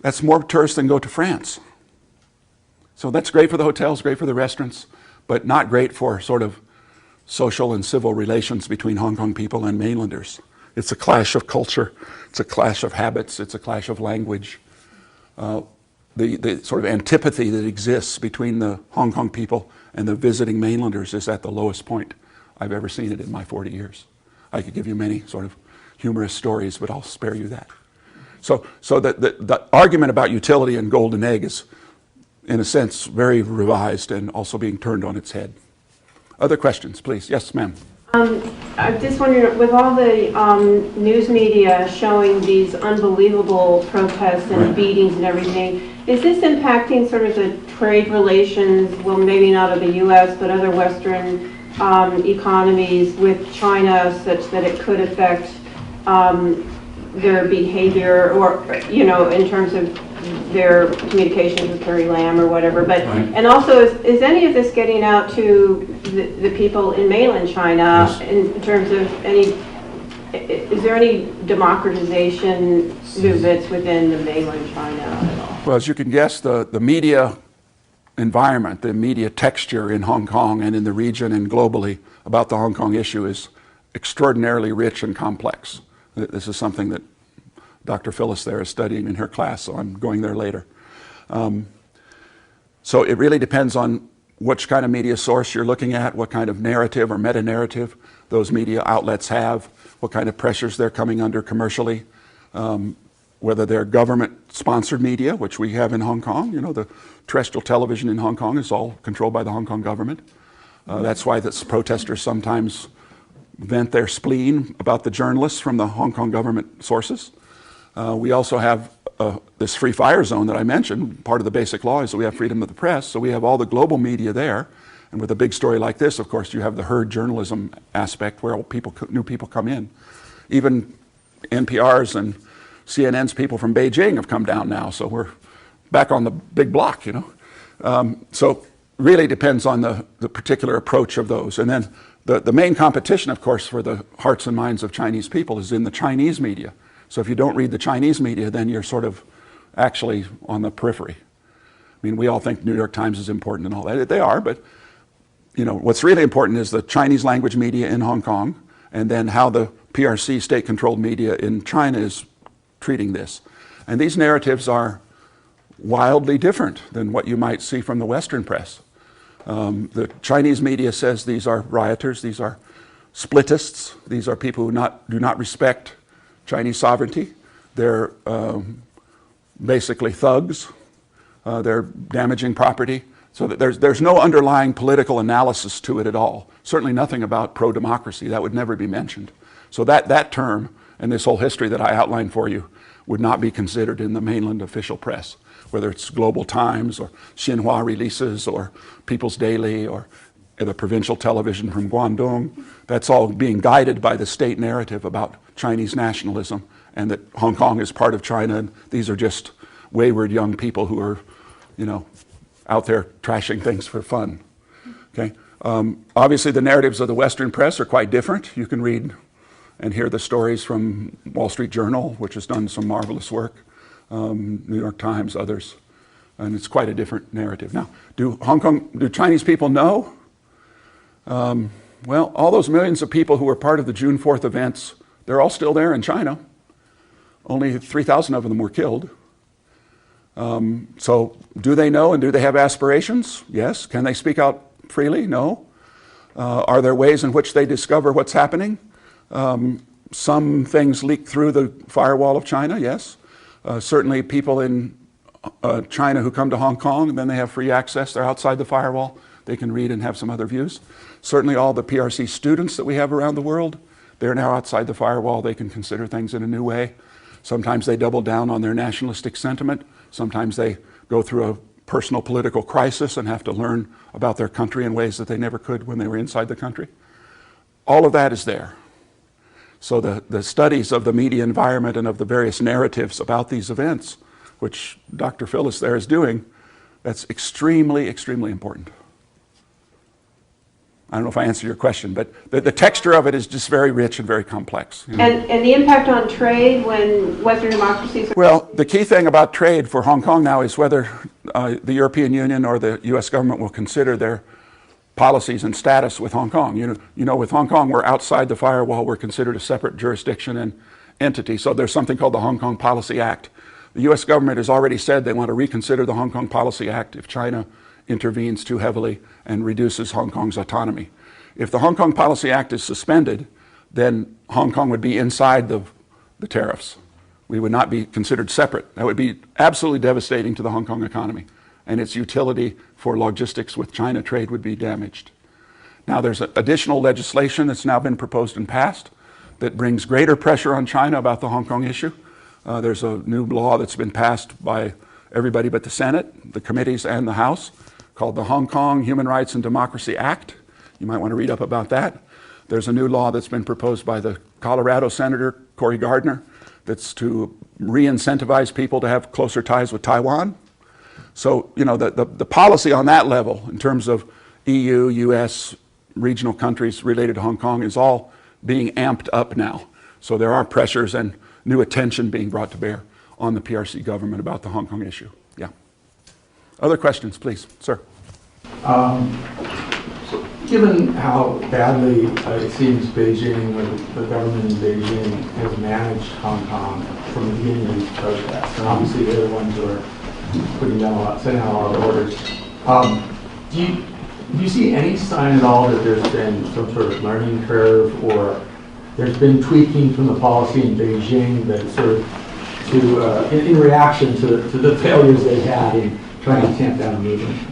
That's more tourists than go to France. So that's great for the hotels, great for the restaurants, but not great for sort of social and civil relations between Hong Kong people and mainlanders. It's a clash of culture, it's a clash of habits, it's a clash of language. The sort of antipathy that exists between the Hong Kong people and the visiting mainlanders is at the lowest point I've ever seen it in my 40 years. I could give you many sort of humorous stories, but I'll spare you that. So the argument about utility and golden egg is, in a sense, very revised and also being turned on its head. Other questions, please? Yes, ma'am. I'm just wondering, with all the news media showing these unbelievable protests and beatings and everything, is this impacting sort of the trade relations, well, maybe not of the U.S., but other Western economies with China, such that it could affect their behavior, or, you know, in terms of their communications with Carrie Lam or whatever? But and also, is any of this getting out to the people in mainland China? Yes. In terms of is there any democratization movements within the mainland China at all? Well, as you can guess, the media environment, the media texture in Hong Kong and in the region and globally about the Hong Kong issue is extraordinarily rich and complex. This is something that Dr. Phyllis there is studying in her class, so I'm going there later. So it really depends on which kind of media source you're looking at, what kind of narrative or meta-narrative those media outlets have, what kind of pressures they're coming under commercially, whether they're government-sponsored media, which we have in Hong Kong. You know, the terrestrial television in Hong Kong is all controlled by the Hong Kong government. That's why the protesters sometimes vent their spleen about the journalists from the Hong Kong government sources. We also have this free fire zone that I mentioned. Part of the basic law is that we have freedom of the press, so we have all the global media there. And with a big story like this, of course, you have the herd journalism aspect where new people come in. Even NPR's and CNN's people from Beijing have come down now, so we're back on the big block, you know. So really depends on the particular approach of those. And then the main competition, of course, for the hearts and minds of Chinese people is in the Chinese media. So if you don't read the Chinese media, then you're sort of actually on the periphery. I mean, we all think New York Times is important and all that. They are, but you know, what's really important is the Chinese language media in Hong Kong, and then how the PRC state-controlled media in China is treating this. And these narratives are wildly different than what you might see from the Western press. The Chinese media says these are rioters, these are splitists, these are people who do not respect Chinese sovereignty. They're basically thugs. They're damaging property. So that there's no underlying political analysis to it at all. Certainly nothing about pro-democracy. That would never be mentioned. So that term and this whole history that I outlined for you would not be considered in the mainland official press, whether it's Global Times or Xinhua releases or People's Daily or the provincial television from Guangdong. That's all being guided by the state narrative about Chinese nationalism and that Hong Kong is part of China and these are just wayward young people who are, you know, out there trashing things for fun. Okay. Obviously the narratives of the Western press are quite different. You can read and hear the stories from Wall Street Journal, which has done some marvelous work, New York Times, others, and it's quite a different narrative. Now, do Chinese people know? Well, all those millions of people who were part of the June 4th events, they're all still there in China. Only 3,000 of them were killed. So do they know and do they have aspirations? Yes. Can they speak out freely? No. Are there ways in which they discover what's happening? Some things leak through the firewall of China, yes. Certainly people in China who come to Hong Kong, and then they have free access, they're outside the firewall, they can read and have some other views. Certainly all the PRC students that we have around the world, they're now outside the firewall, they can consider things in a new way. Sometimes they double down on their nationalistic sentiment, sometimes they go through a personal political crisis and have to learn about their country in ways that they never could when they were inside the country. All of that is there. So the studies of the media environment and of the various narratives about these events, which Dr. Phyllis there is doing, that's extremely, extremely important. I don't know if I answered your question, but the texture of it is just very rich and very complex. You know? And the impact on trade when Western democracies... Well, the key thing about trade for Hong Kong now is whether the European Union or the U.S. government will consider their policies and status with Hong Kong. You know, with Hong Kong, we're outside the firewall. We're considered a separate jurisdiction and entity. So there's something called the Hong Kong Policy Act. The U.S. government has already said they want to reconsider the Hong Kong Policy Act if China intervenes too heavily and reduces Hong Kong's autonomy. If the Hong Kong Policy Act is suspended, then Hong Kong would be inside the tariffs. We would not be considered separate. That would be absolutely devastating to the Hong Kong economy, and its utility for logistics with China trade would be damaged. Now there's additional legislation that's now been proposed and passed that brings greater pressure on China about the Hong Kong issue. There's a new law that's been passed by everybody but the Senate, the committees, and the House, called the Hong Kong Human Rights and Democracy Act. You might want to read up about that. There's a new law that's been proposed by the Colorado Senator, Cory Gardner, that's to re-incentivize people to have closer ties with Taiwan. So, you know, the policy on that level, in terms of EU, US, regional countries related to Hong Kong, is all being amped up now. So there are pressures and new attention being brought to bear on the PRC government about the Hong Kong issue. Yeah. Other questions, please, sir. Given how badly it seems Beijing, or the government in Beijing, has managed Hong Kong from the beginning of these protests, and obviously they're the ones who are setting out a lot of orders, do you see any sign at all that there's been some sort of learning curve, or there's been tweaking from the policy in Beijing that sort of in reaction to the failures they've had in trying to tamp down the movement?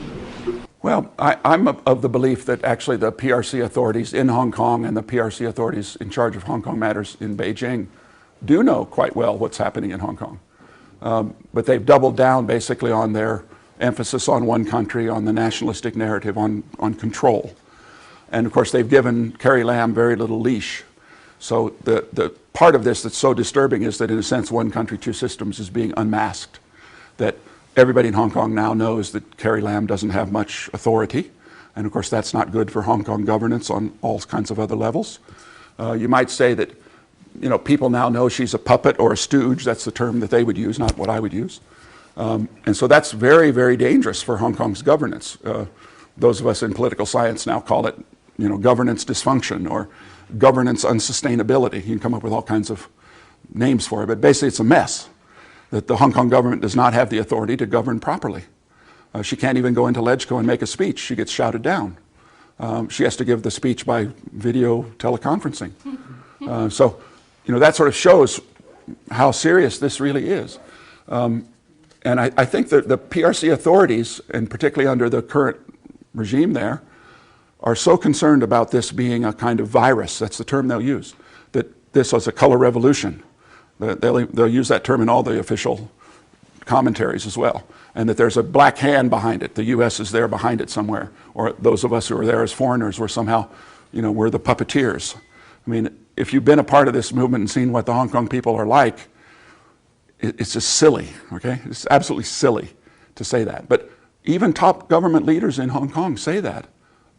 Well, I'm of the belief that actually the PRC authorities in Hong Kong and the PRC authorities in charge of Hong Kong matters in Beijing do know quite well what's happening in Hong Kong. But they've doubled down basically on their emphasis on one country, on the nationalistic narrative, on control. And of course they've given Carrie Lam very little leash. So the part of this that's so disturbing is that in a sense one country, two systems is being unmasked. That everybody in Hong Kong now knows that Carrie Lam doesn't have much authority. And of course that's not good for Hong Kong governance on all kinds of other levels. You might say that, you know, people now know she's a puppet or a stooge. That's the term that they would use, not what I would use. And so that's very, very dangerous for Hong Kong's governance. Those of us in political science now call it, you know, governance dysfunction or governance unsustainability. You can come up with all kinds of names for it, but basically it's a mess. That the Hong Kong government does not have the authority to govern properly. She can't even go into LegCo and make a speech. She gets shouted down. She has to give the speech by video teleconferencing. So, you know, that sort of shows how serious this really is. And I think that the PRC authorities, and particularly under the current regime there, are so concerned about this being a kind of virus, that's the term they'll use, that this was a color revolution. They'll use that term in all the official commentaries as well, and that there's a black hand behind it. The U.S. is there behind it somewhere, or those of us who are there as foreigners were somehow, you know, we're the puppeteers. I mean, if you've been a part of this movement and seen what the Hong Kong people are like, it's just silly, okay? It's absolutely silly to say that. But even top government leaders in Hong Kong say that.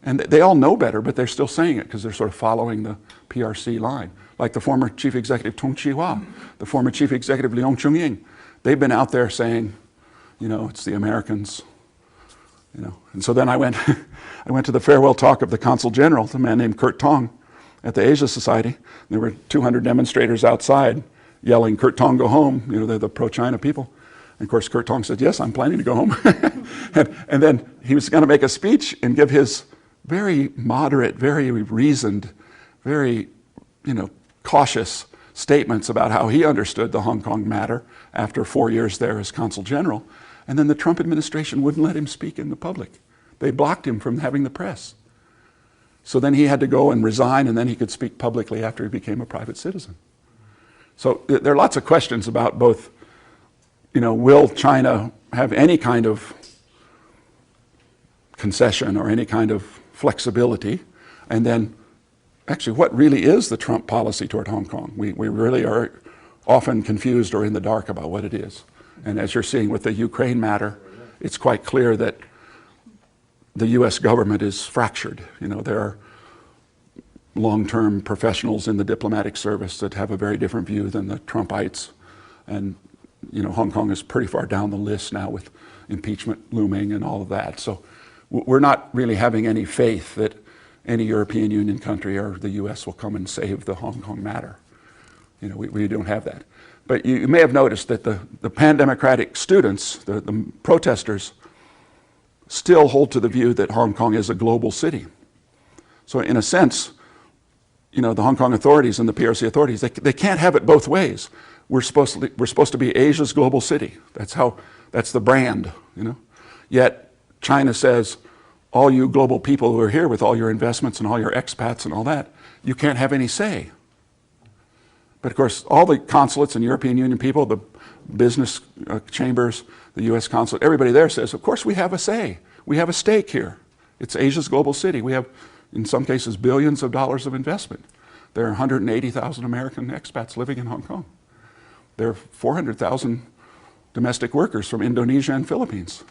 And they all know better, but they're still saying it because they're sort of following the PRC line. Like the former chief executive Tung Chee-hwa, the former chief executive Leung Chun-ying. They've been out there saying, you know, it's the Americans, you know. And so then I went to the farewell talk of the Consul General, a man named Kurt Tong, at the Asia Society. There were 200 demonstrators outside yelling, "Kurt Tong, go home." You know, they're the pro-China people. And of course, Kurt Tong said, "Yes, I'm planning to go home." and then he was going to make a speech and give his very moderate, very reasoned, very, you know, cautious statements about how he understood the Hong Kong matter after 4 years there as Consul General. And then the Trump administration wouldn't let him speak in the public. They blocked him from having the press. So then he had to go and resign, and then he could speak publicly after he became a private citizen. So there are lots of questions about both, you know, will China have any kind of concession or any kind of flexibility, and then actually what really is the Trump policy toward Hong Kong. We really are often confused or in the dark about what it is. And as you're seeing with the Ukraine matter, it's quite clear that the U.S. government is fractured. There are long-term professionals in the diplomatic service that have a very different view than the Trumpites. And, Hong Kong is pretty far down the list now with impeachment looming and all of that. So we're not really having any faith that any European Union country or the U.S. will come and save the Hong Kong matter. We don't have that. But you may have noticed that the pan-democratic students, the protesters, still hold to the view that Hong Kong is a global city. So in a sense, the Hong Kong authorities and the PRC authorities, they can't have it both ways. We're supposed to be Asia's global city. That's the brand, Yet China says, all you global people who are here with all your investments and all your expats and all that, you can't have any say. But of course, all the consulates and European Union people, the business chambers, the U.S. consulate, everybody there says, of course we have a say. We have a stake here. It's Asia's global city. We have, in some cases, billions of dollars of investment. There are 180,000 American expats living in Hong Kong. There are 400,000 domestic workers from Indonesia and Philippines.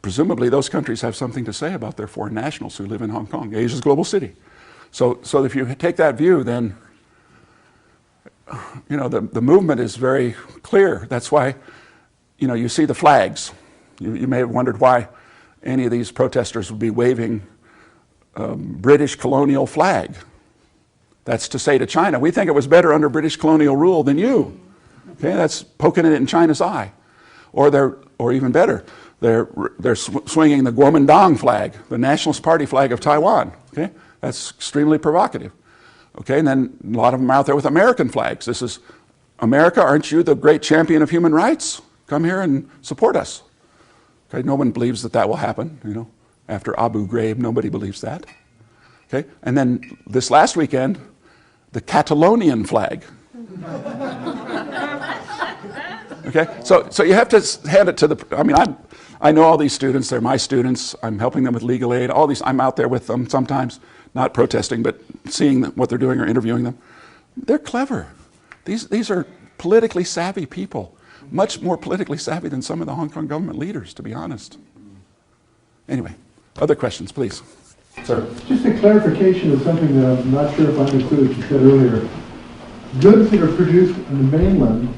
Presumably, those countries have something to say about their foreign nationals who live in Hong Kong, Asia's global city. So if you take that view, then the movement is very clear. That's why, you see the flags. You may have wondered why any of these protesters would be waving a British colonial flag. That's to say to China, we think it was better under British colonial rule than you. Okay, that's poking it in China's eye. Or even better, they're swinging the Kuomintang flag, the Nationalist Party flag of Taiwan. Okay, that's extremely provocative. Okay, and then a lot of them are out there with American flags. This is, America, aren't you the great champion of human rights? Come here and support us. Okay, no one believes that will happen, After Abu Ghraib, nobody believes that. Okay, and then this last weekend, the Catalonian flag. Okay, so you have to hand it to I know all these students, they're my students, I'm helping them with legal aid, all these, I'm out there with them sometimes, not protesting, but seeing what they're doing or interviewing them. They're clever. These are politically savvy people, much more politically savvy than some of the Hong Kong government leaders, to be honest. Anyway, other questions, please. Sir. Just a clarification of something that I'm not sure if I understood what you said earlier. Goods that are produced in the mainland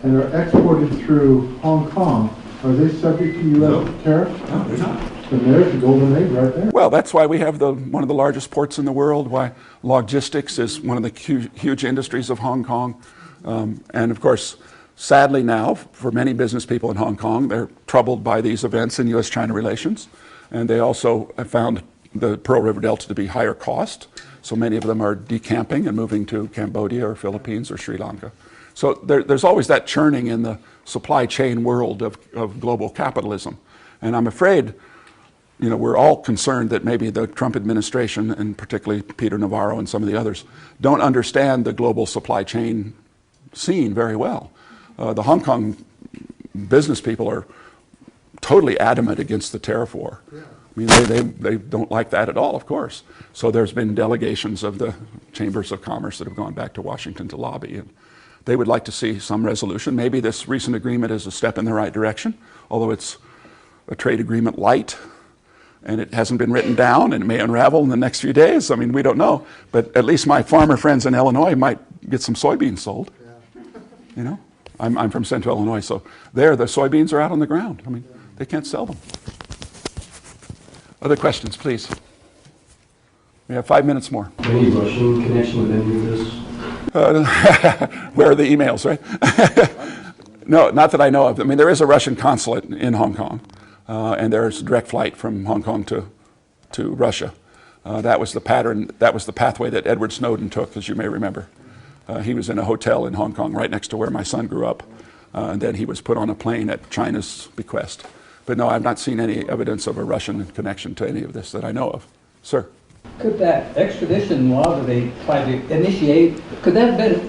and are exported through Hong Kong, are they subject to U.S. tariffs? No, they're not. And there's the golden egg right there. Well, that's why we have one of the largest ports in the world, why logistics is one of the huge industries of Hong Kong. And of course, sadly now, for many business people in Hong Kong, they're troubled by these events in U.S.-China relations. And they also have found the Pearl River Delta to be higher cost. So many of them are decamping and moving to Cambodia or Philippines or Sri Lanka. So there's always that churning in the supply chain world of global capitalism. And I'm afraid, we're all concerned that maybe the Trump administration, and particularly Peter Navarro and some of the others, don't understand the global supply chain scene very well. The Hong Kong business people are totally adamant against the tariff war. Yeah. I mean, they don't like that at all, of course. So there's been delegations of the chambers of commerce that have gone back to Washington to lobby. And they would like to see some resolution. Maybe this recent agreement is a step in the right direction, although it's a trade agreement light, and it hasn't been written down, and it may unravel in the next few days. I mean, we don't know. But at least my farmer friends in Illinois might get some soybeans sold. Yeah. I'm from Central Illinois, so there the soybeans are out on the ground. I mean, they can't sell them. Other questions, please? We have 5 minutes more. Any Russian connection with any of this? Where are the emails, right? No, not that I know of. I mean, there is a Russian consulate in Hong Kong, and there's a direct flight from Hong Kong to Russia. That was the pathway that Edward Snowden took, as you may remember. He was in a hotel in Hong Kong right next to where my son grew up, and then he was put on a plane at China's bequest. But no, I've not seen any evidence of a Russian connection to any of this that I know of. Sir? Could that extradition law that they tried to initiate, could that have been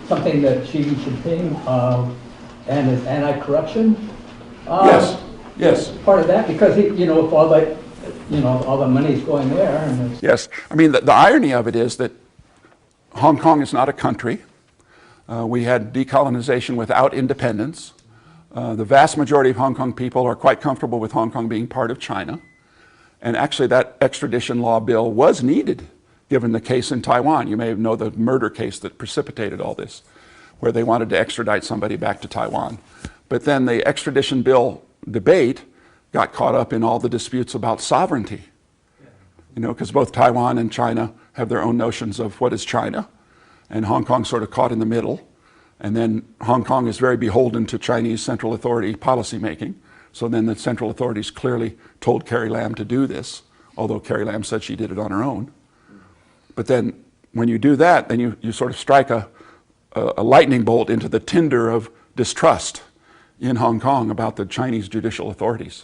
something that Xi Jinping and his anti-corruption? Yes. Part of that, because he, if all you know, all the money's going there, and it's, Yes. I mean, the irony of it is that Hong Kong is not a country. We had decolonization without independence. The vast majority of Hong Kong people are quite comfortable with Hong Kong being part of China. And actually, that extradition law bill was needed, given the case in Taiwan. You may know the murder case that precipitated all this, where they wanted to extradite somebody back to Taiwan. But then the extradition bill debate got caught up in all the disputes about sovereignty. You know, because both Taiwan and China have their own notions of what is China, and Hong Kong sort of caught in the middle. And then Hong Kong is very beholden to Chinese central authority policy making. So then the central authorities clearly told Carrie Lam to do this, although Carrie Lam said she did it on her own. But then when you do that, then you sort of strike a lightning bolt into the tinder of distrust in Hong Kong about the Chinese judicial authorities,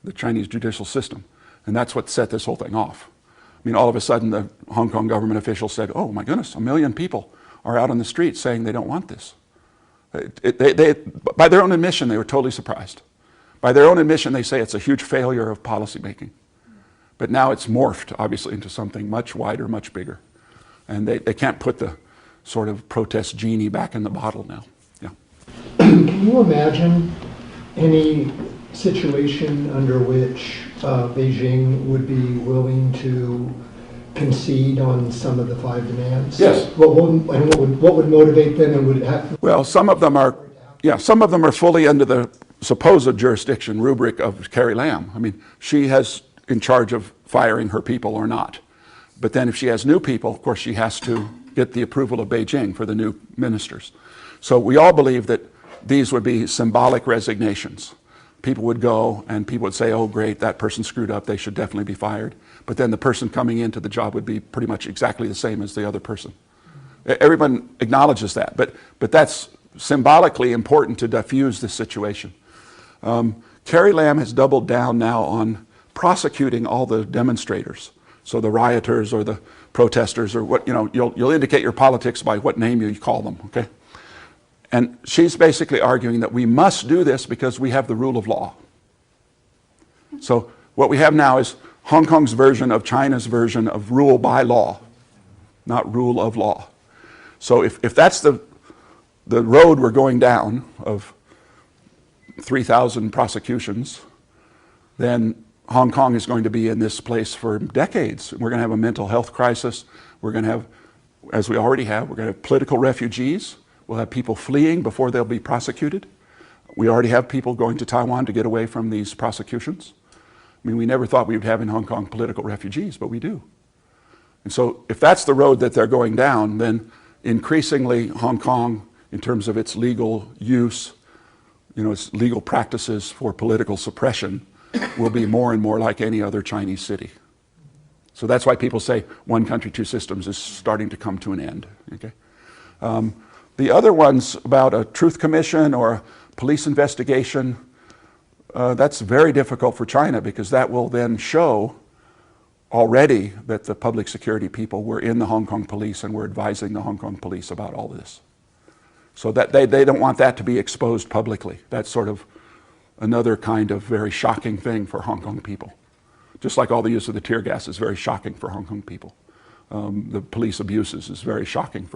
the Chinese judicial system. And that's what set this whole thing off. I mean, all of a sudden the Hong Kong government officials said, oh my goodness, 1 million people are out on the street saying they don't want this. By their own admission, they were totally surprised. By their own admission, they say it's a huge failure of policymaking. But now it's morphed, obviously, into something much wider, much bigger. And they can't put the sort of protest genie back in the bottle now. Yeah. Can you imagine any situation under which Beijing would be willing to concede on some of the 5 demands? Yes. What would motivate them, and would it have? Well, some of them are fully under the supposed jurisdiction rubric of Carrie Lam. I mean, she has in charge of firing her people or not. But then if she has new people, of course, she has to get the approval of Beijing for the new ministers. So we all believe that these would be symbolic resignations. People would go and people would say, oh, great, that person screwed up, they should definitely be fired. But then the person coming into the job would be pretty much exactly the same as the other person. Everyone acknowledges that, but that's symbolically important to diffuse this situation. Carrie Lam has doubled down now on prosecuting all the demonstrators. So the rioters or the protesters or what, you know, you'll indicate your politics by what name you call them, okay? And she's basically arguing that we must do this because we have the rule of law. So what we have now is Hong Kong's version of China's version of rule by law, not rule of law. So if that's the road we're going down of 3,000 prosecutions, then Hong Kong is going to be in this place for decades. We're going to have a mental health crisis. We're going to have, as we already have, we're going to have political refugees. We'll have people fleeing before they'll be prosecuted. We already have people going to Taiwan to get away from these prosecutions. I mean, we never thought we would have in Hong Kong political refugees, but we do. And so if that's the road that they're going down, then increasingly Hong Kong, in terms of its legal use, you know, its legal practices for political suppression, will be more and more like any other Chinese city. So that's why people say one country, 2 systems is starting to come to an end. Okay? The other ones about a truth commission or a police investigation, that's very difficult for China because that will then show already that the public security people were in the Hong Kong police and were advising the Hong Kong police about all this. So that they don't want that to be exposed publicly. That's sort of another kind of very shocking thing for Hong Kong people. Just like all the use of the tear gas is very shocking for Hong Kong people. The police abuses is very shocking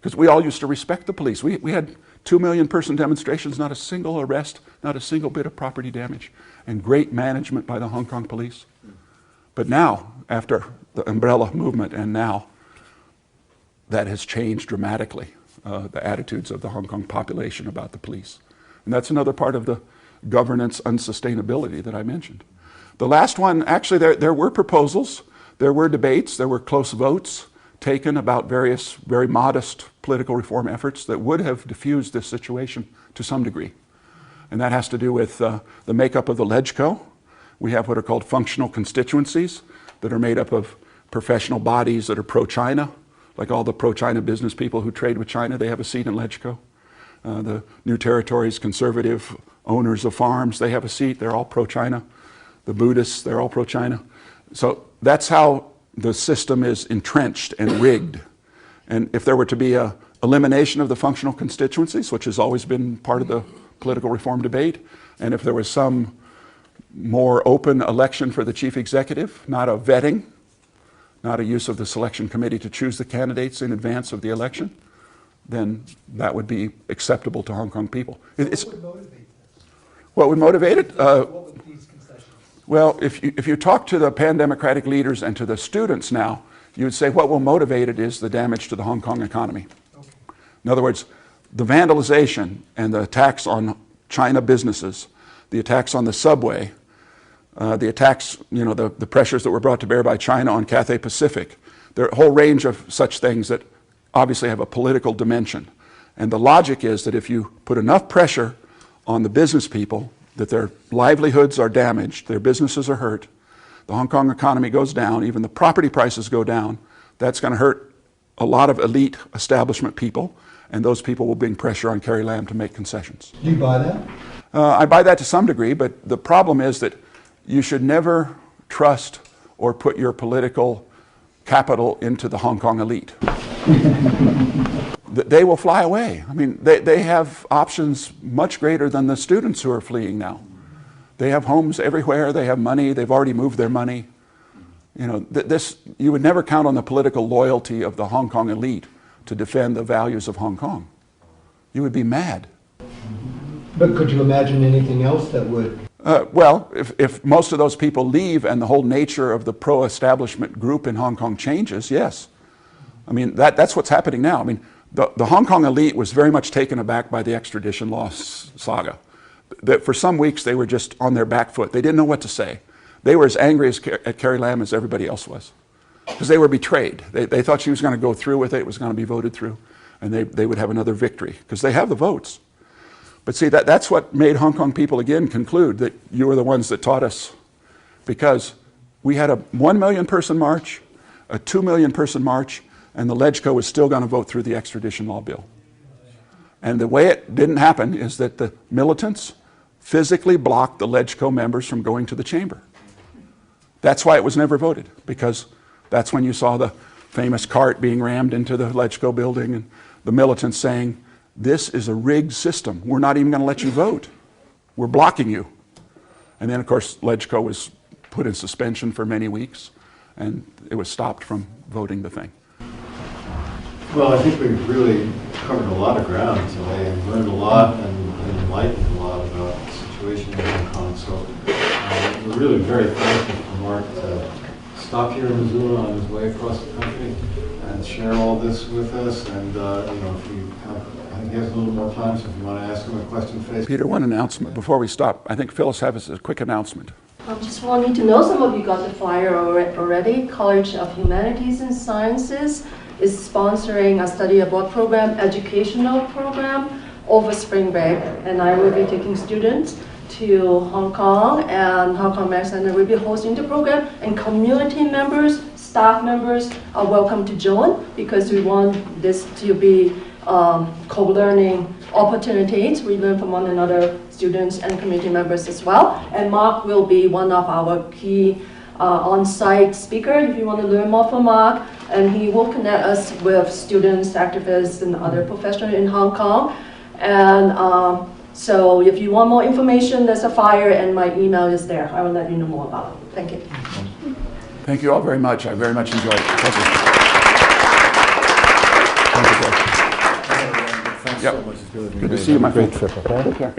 because we all used to respect the police. We had 2 million person demonstrations, not a single arrest, not a single bit of property damage, and great management by the Hong Kong police. But now, after the umbrella movement and now, that has changed dramatically, the attitudes of the Hong Kong population about the police. And that's another part of the governance unsustainability that I mentioned. The last one, actually there were proposals, there were debates, there were close votes taken about various very modest political reform efforts that would have diffused this situation to some degree. And that has to do with the makeup of the LegCo. We have what are called functional constituencies that are made up of professional bodies that are pro-China, like all the pro-China business people who trade with China, they have a seat in LegCo. The New Territories conservative owners of farms, they have a seat, they're all pro-China. The Buddhists, they're all pro-China. So that's how the system is entrenched and rigged. And if there were to be an elimination of the functional constituencies, which has always been part of the political reform debate, and if there was some more open election for the chief executive, not a vetting, not a use of the selection committee to choose the candidates in advance of the election, then that would be acceptable to Hong Kong people. What would motivate this? What would motivate it? What would these concessions? Well, if you talk to the pan-democratic leaders and to the students now, you would say what will motivate it is the damage to the Hong Kong economy. Okay. In other words, the vandalization and the attacks on China businesses, the attacks on the subway, the attacks, the pressures that were brought to bear by China on Cathay Pacific. There are a whole range of such things that obviously have a political dimension. And the logic is that if you put enough pressure on the business people, that their livelihoods are damaged, their businesses are hurt, the Hong Kong economy goes down, even the property prices go down, that's going to hurt a lot of elite establishment people, and those people will bring pressure on Carrie Lam to make concessions. Do you buy that? I buy that to some degree, but the problem is that you should never trust or put your political capital into the Hong Kong elite. They will fly away. I mean, they have options much greater than the students who are fleeing now. They have homes everywhere, they have money, they've already moved their money. You would never count on the political loyalty of the Hong Kong elite to defend the values of Hong Kong. You would be mad. But could you imagine anything else that would? Well, if most of those people leave and the whole nature of the pro-establishment group in Hong Kong changes, yes. I mean, that's what's happening now. I mean, the Hong Kong elite was very much taken aback by the extradition law saga. That for some weeks they were just on their back foot. They didn't know what to say. They were as angry at Carrie Lam as everybody else was, because they were betrayed. They thought she was going to go through with it, it was going to be voted through, and they would have another victory, because they have the votes. But see, that's what made Hong Kong people again conclude that you were the ones that taught us, because we had a 1 million person march, a 2 million person march, and the LegCo was still going to vote through the extradition law bill. And the way it didn't happen is that the militants physically blocked the LegCo members from going to the chamber. That's why it was never voted, because that's when you saw the famous cart being rammed into the LegCo building and the militants saying, "This is a rigged system. We're not even going to let you vote. We're blocking you." And then, of course, LegCo was put in suspension for many weeks, and it was stopped from voting the thing. Well, I think we've really covered a lot of ground today and learned a lot and enlightened a lot about the situation in Hong Kong. So we're really very thankful for Mark to stop here in Missoula on his way across the country and share all this with us. And if you have, I think he has a little more time, so if you want to ask him a question face. Peter, one announcement before we stop. I think Phyllis has a quick announcement. I'm just wanting to know, some of you got the flyer already. College of Humanities and Sciences is sponsoring a study abroad program, educational program, over spring break. And I will be taking students to Hong Kong, and Hong Kong American Center will be hosting the program, and community members, staff members are welcome to join, because we want this to be co-learning opportunities. We learn from one another, students and community members as well. And Mark will be one of our key on-site speakers if you want to learn more from Mark. And he will connect us with students, activists, and other professionals in Hong Kong. And so if you want more information, there's a flyer and my email is there. I will let you know more about it. Thank you. Thank you all very much. I very much enjoyed it. Thank you. Thank you, George. Thanks Yep. so much. It's really been Good to great. see you, my Have a friend. great trip, okay? Take care.